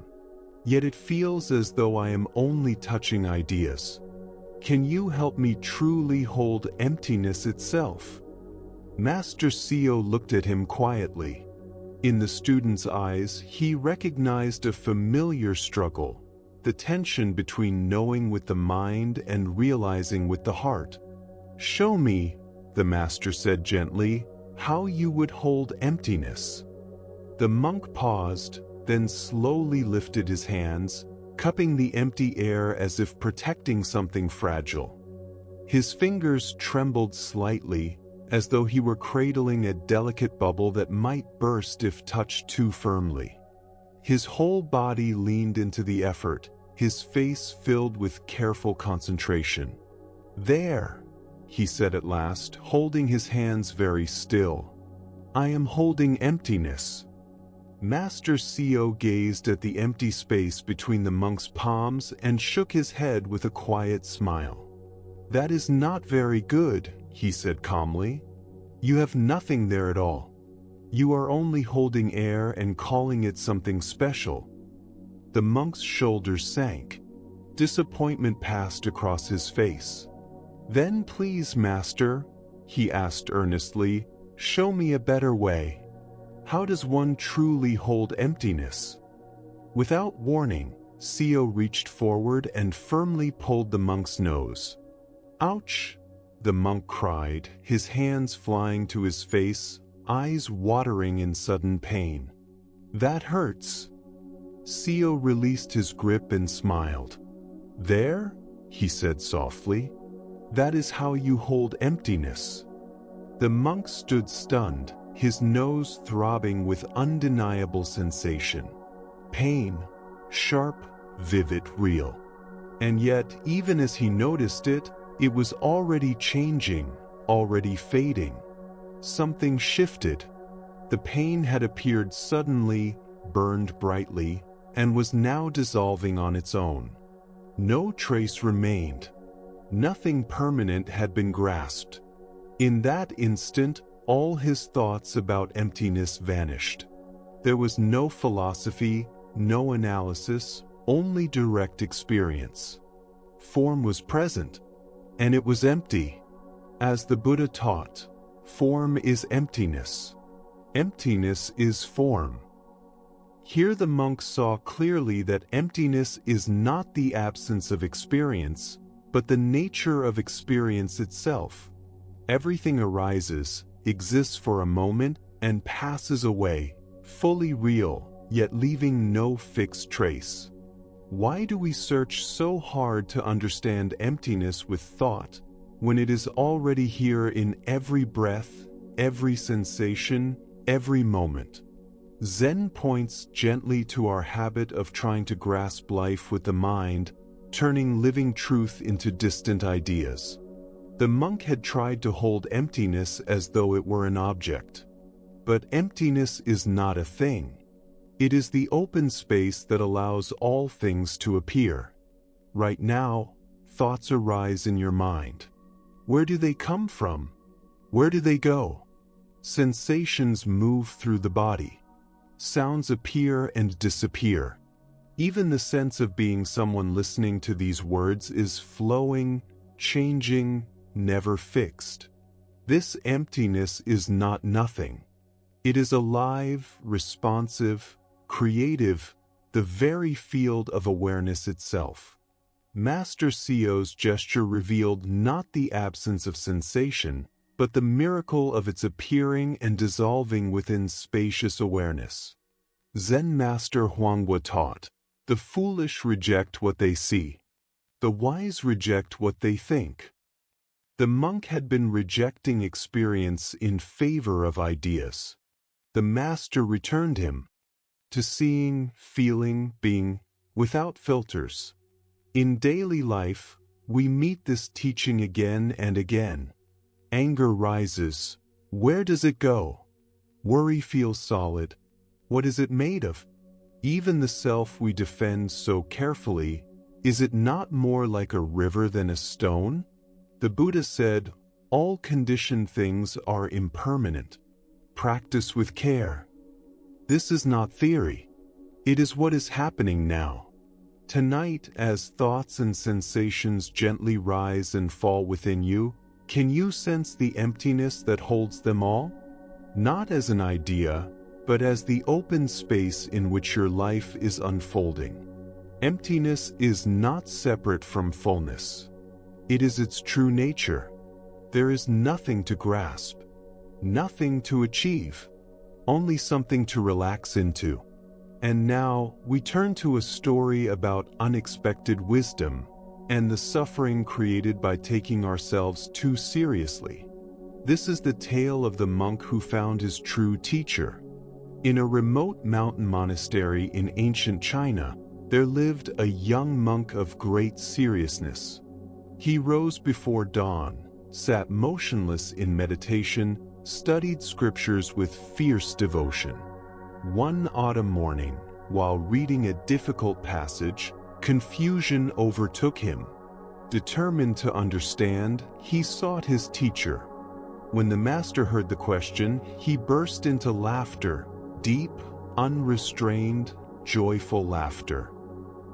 Yet it feels as though I am only touching ideas. Can you help me truly hold emptiness itself?" Master Seo looked at him quietly. In the student's eyes, he recognized a familiar struggle, the tension between knowing with the mind and realizing with the heart. "Show me," the master said gently, "how you would hold emptiness." The monk paused, then slowly lifted his hands, cupping the empty air as if protecting something fragile. His fingers trembled slightly, as though he were cradling a delicate bubble that might burst if touched too firmly. His whole body leaned into the effort, his face filled with careful concentration. "There," he said at last, holding his hands very still. "I am holding emptiness." Master Seo gazed at the empty space between the monk's palms and shook his head with a quiet smile. "That is not very good," he said calmly. "You have nothing there at all. You are only holding air and calling it something special." The monk's shoulders sank. Disappointment passed across his face. "Then please, master," he asked earnestly, "show me a better way. How does one truly hold emptiness?" Without warning, Seo reached forward and firmly pulled the monk's nose. "Ouch!" the monk cried, his hands flying to his face, eyes watering in sudden pain. "That hurts." Seo released his grip and smiled. "There?" he said softly. "That is how you hold emptiness." The monk stood stunned, his nose throbbing with undeniable sensation. Pain, sharp, vivid, real. And yet, even as he noticed it, it was already changing, already fading. Something shifted. The pain had appeared suddenly, burned brightly, and was now dissolving on its own. No trace remained. Nothing permanent had been grasped. In that instant, all his thoughts about emptiness vanished. There was no philosophy, no analysis, only direct experience. Form was present, and it was empty. As the Buddha taught, form is emptiness. Emptiness is form. Here the monk saw clearly that emptiness is not the absence of experience, but the nature of experience itself. Everything arises, exists for a moment, and passes away, fully real, yet leaving no fixed trace. Why do we search so hard to understand emptiness with thought, when it is already here in every breath, every sensation, every moment? Zen points gently to our habit of trying to grasp life with the mind, turning living truth into distant ideas. The monk had tried to hold emptiness as though it were an object. But emptiness is not a thing. It is the open space that allows all things to appear. Right now, thoughts arise in your mind. Where do they come from? Where do they go? Sensations move through the body. Sounds appear and disappear. Even the sense of being someone listening to these words is flowing, changing, never fixed. This emptiness is not nothing. It is alive, responsive, creative, the very field of awareness itself. Master Seo's gesture revealed not the absence of sensation, but the miracle of its appearing and dissolving within spacious awareness. Zen Master Huangwa taught, "The foolish reject what they see. The wise reject what they think." The monk had been rejecting experience in favor of ideas. The master returned him to seeing, feeling, being, without filters. In daily life, we meet this teaching again and again. Anger rises. Where does it go? Worry feels solid. What is it made of? Even the self we defend so carefully, is it not more like a river than a stone? The Buddha said, all conditioned things are impermanent. Practice with care. This is not theory. It is what is happening now. Tonight, as thoughts and sensations gently rise and fall within you, can you sense the emptiness that holds them all? Not as an idea, but as the open space in which your life is unfolding. Emptiness is not separate from fullness. It is its true nature. There is nothing to grasp, nothing to achieve, only something to relax into. And now, we turn to a story about unexpected wisdom and the suffering created by taking ourselves too seriously. This is the tale of the monk who found his true teacher. In a remote mountain monastery in ancient China, there lived a young monk of great seriousness. He rose before dawn, sat motionless in meditation, studied scriptures with fierce devotion. One autumn morning, while reading a difficult passage, confusion overtook him. Determined to understand, he sought his teacher. When the master heard the question, he burst into laughter, deep, unrestrained, joyful laughter.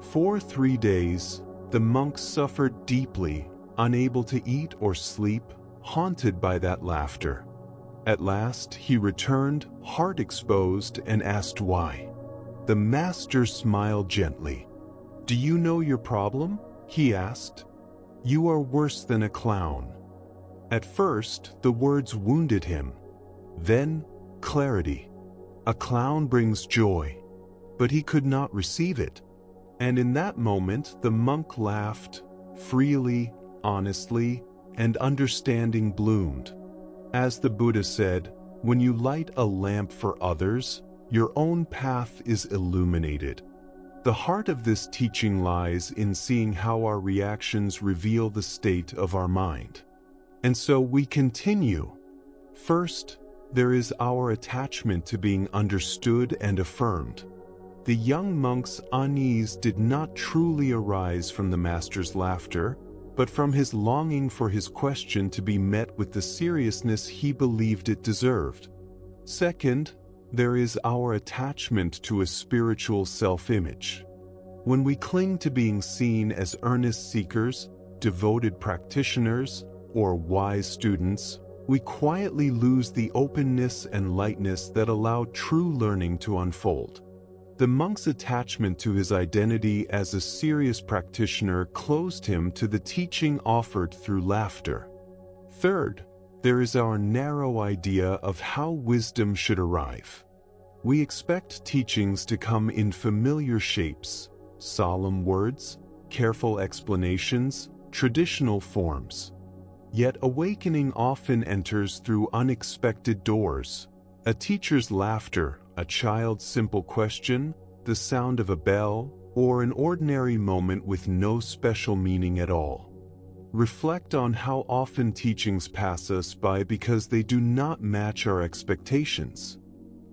For 3 days, the monk suffered deeply, unable to eat or sleep, haunted by that laughter. At last, he returned, heart exposed, and asked why. The master smiled gently. "Do you know your problem?" he asked. "You are worse than a clown." At first, the words wounded him. Then, clarity. A clown brings joy, but he could not receive it. And in that moment, the monk laughed, freely, honestly, and understanding bloomed. As the Buddha said, when you light a lamp for others, your own path is illuminated. The heart of this teaching lies in seeing how our reactions reveal the state of our mind. And so we continue. First, there is our attachment to being understood and affirmed. The young monk's unease did not truly arise from the master's laughter, but from his longing for his question to be met with the seriousness he believed it deserved. Second, there is our attachment to a spiritual self-image. When we cling to being seen as earnest seekers, devoted practitioners, or wise students, we quietly lose the openness and lightness that allow true learning to unfold. The monk's attachment to his identity as a serious practitioner closed him to the teaching offered through laughter. Third, there is our narrow idea of how wisdom should arrive. We expect teachings to come in familiar shapes, solemn words, careful explanations, traditional forms. Yet awakening often enters through unexpected doors. A teacher's laughter, a child's simple question, the sound of a bell, or an ordinary moment with no special meaning at all. Reflect on how often teachings pass us by because they do not match our expectations.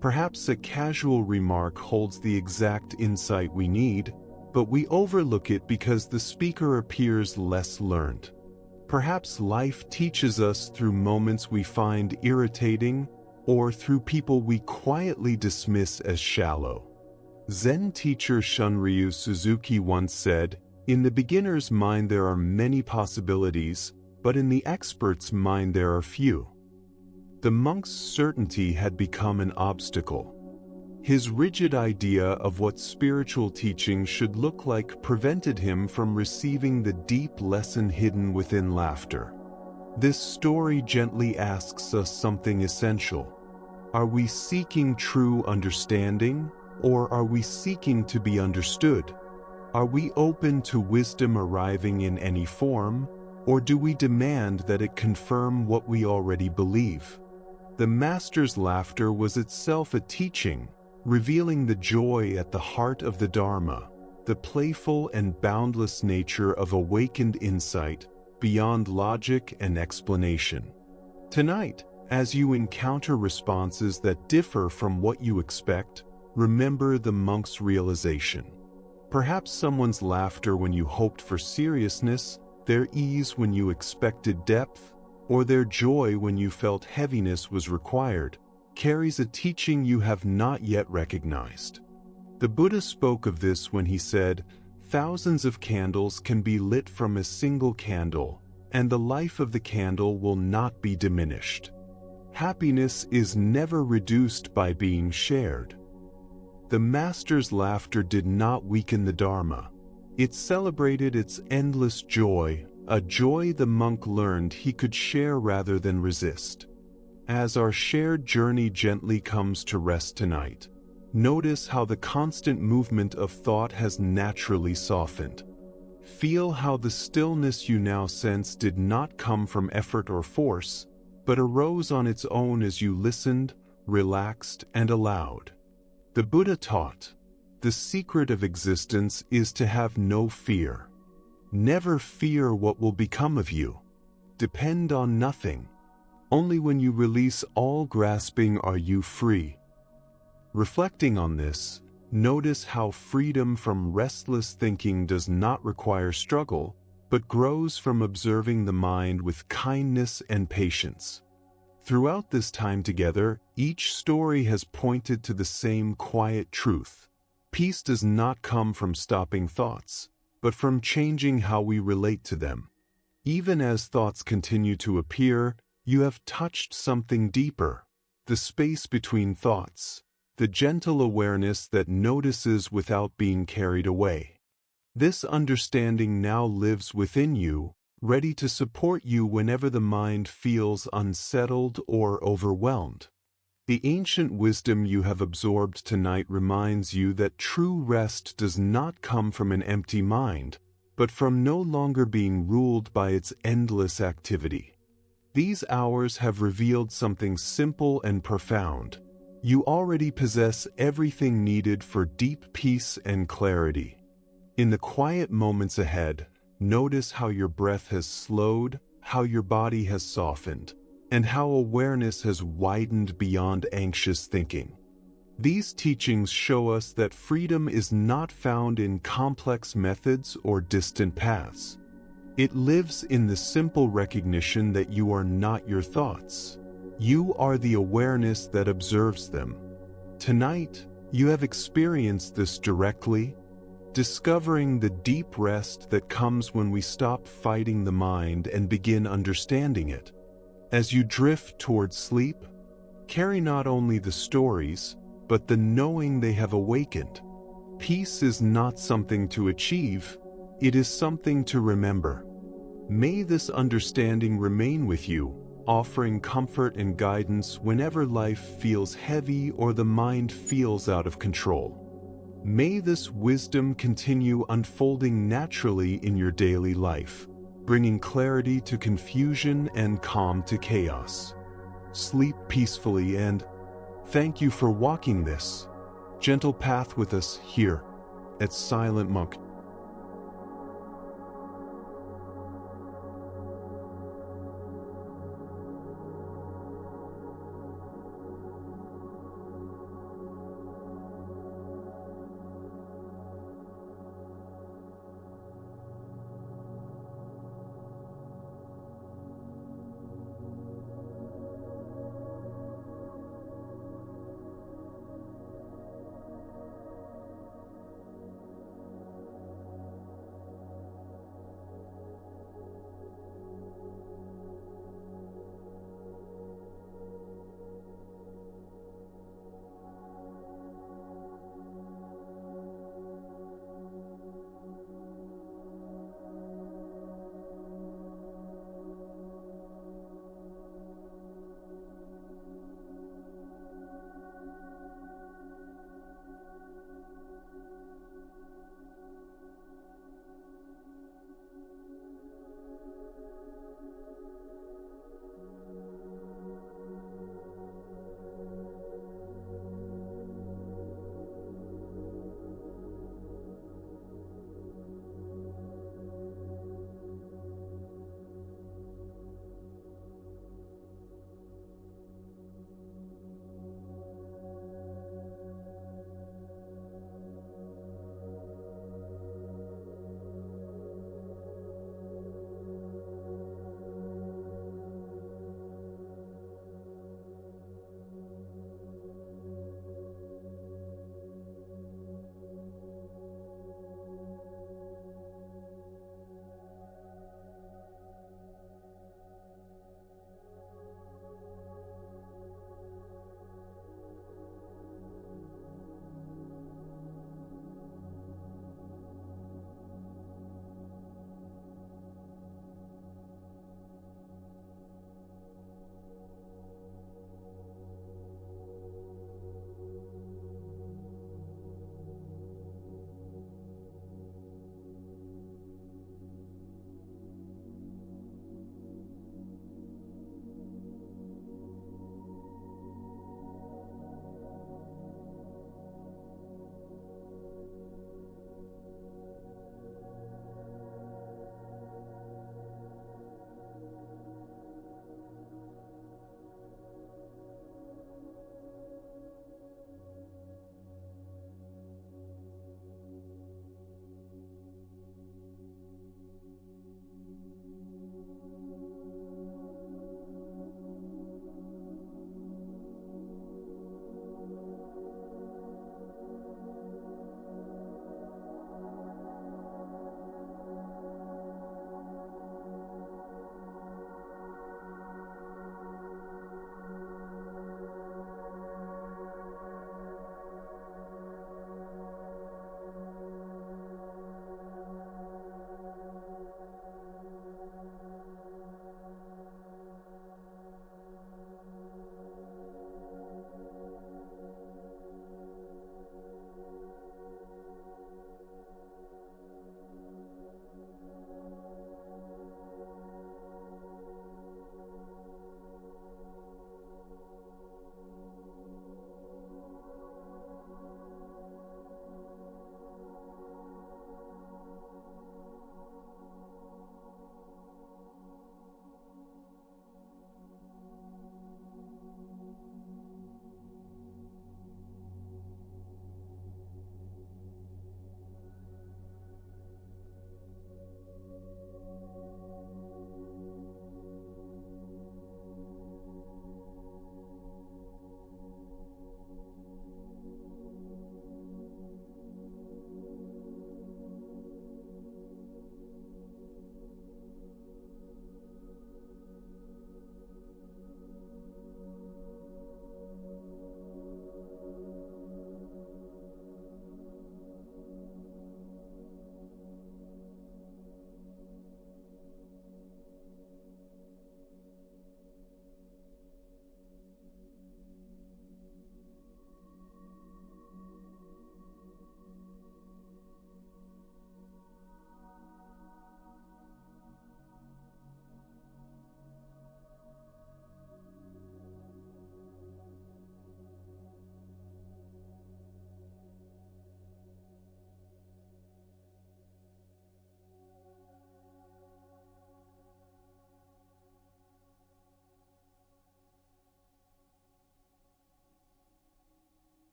Perhaps a casual remark holds the exact insight we need, but we overlook it because the speaker appears less learned. Perhaps life teaches us through moments we find irritating, or through people we quietly dismiss as shallow. Zen teacher Shunryu Suzuki once said, "In the beginner's mind there are many possibilities, but in the expert's mind there are few." The monk's certainty had become an obstacle. His rigid idea of what spiritual teaching should look like prevented him from receiving the deep lesson hidden within laughter. This story gently asks us something essential. Are we seeking true understanding, or are we seeking to be understood? Are we open to wisdom arriving in any form, or do we demand that it confirm what we already believe? The Master's laughter was itself a teaching, revealing the joy at the heart of the Dharma, the playful and boundless nature of awakened insight beyond logic and explanation. Tonight, as you encounter responses that differ from what you expect, remember the monk's realization. Perhaps someone's laughter when you hoped for seriousness, their ease when you expected depth, or their joy when you felt heaviness was required, carries a teaching you have not yet recognized. The Buddha spoke of this when he said, "Thousands of candles can be lit from a single candle, and the life of the candle will not be diminished." Happiness is never reduced by being shared. The Master's laughter did not weaken the Dharma. It celebrated its endless joy, a joy the monk learned he could share rather than resist. As our shared journey gently comes to rest tonight, notice how the constant movement of thought has naturally softened. Feel how the stillness you now sense did not come from effort or force, but arose on its own as you listened, relaxed, and allowed. The Buddha taught, "The secret of existence is to have no fear. Never fear what will become of you. Depend on nothing. Only when you release all grasping are you free." Reflecting on this, notice how freedom from restless thinking does not require struggle, but grows from observing the mind with kindness and patience. Throughout this time together, each story has pointed to the same quiet truth. Peace does not come from stopping thoughts, but from changing how we relate to them. Even as thoughts continue to appear, you have touched something deeper, the space between thoughts, the gentle awareness that notices without being carried away. This understanding now lives within you, ready to support you whenever the mind feels unsettled or overwhelmed. The ancient wisdom you have absorbed tonight reminds you that true rest does not come from an empty mind, but from no longer being ruled by its endless activity. These hours have revealed something simple and profound. You already possess everything needed for deep peace and clarity. In the quiet moments ahead, notice how your breath has slowed, how your body has softened, and how awareness has widened beyond anxious thinking. These teachings show us that freedom is not found in complex methods or distant paths. It lives in the simple recognition that you are not your thoughts. You are the awareness that observes them. Tonight, you have experienced this directly, discovering the deep rest that comes when we stop fighting the mind and begin understanding it. As you drift toward sleep, carry not only the stories, but the knowing they have awakened. Peace is not something to achieve, it is something to remember. May this understanding remain with you, offering comfort and guidance whenever life feels heavy or the mind feels out of control. May this wisdom continue unfolding naturally in your daily life, bringing clarity to confusion and calm to chaos. Sleep peacefully and thank you for walking this gentle path with us here at Silent Monk.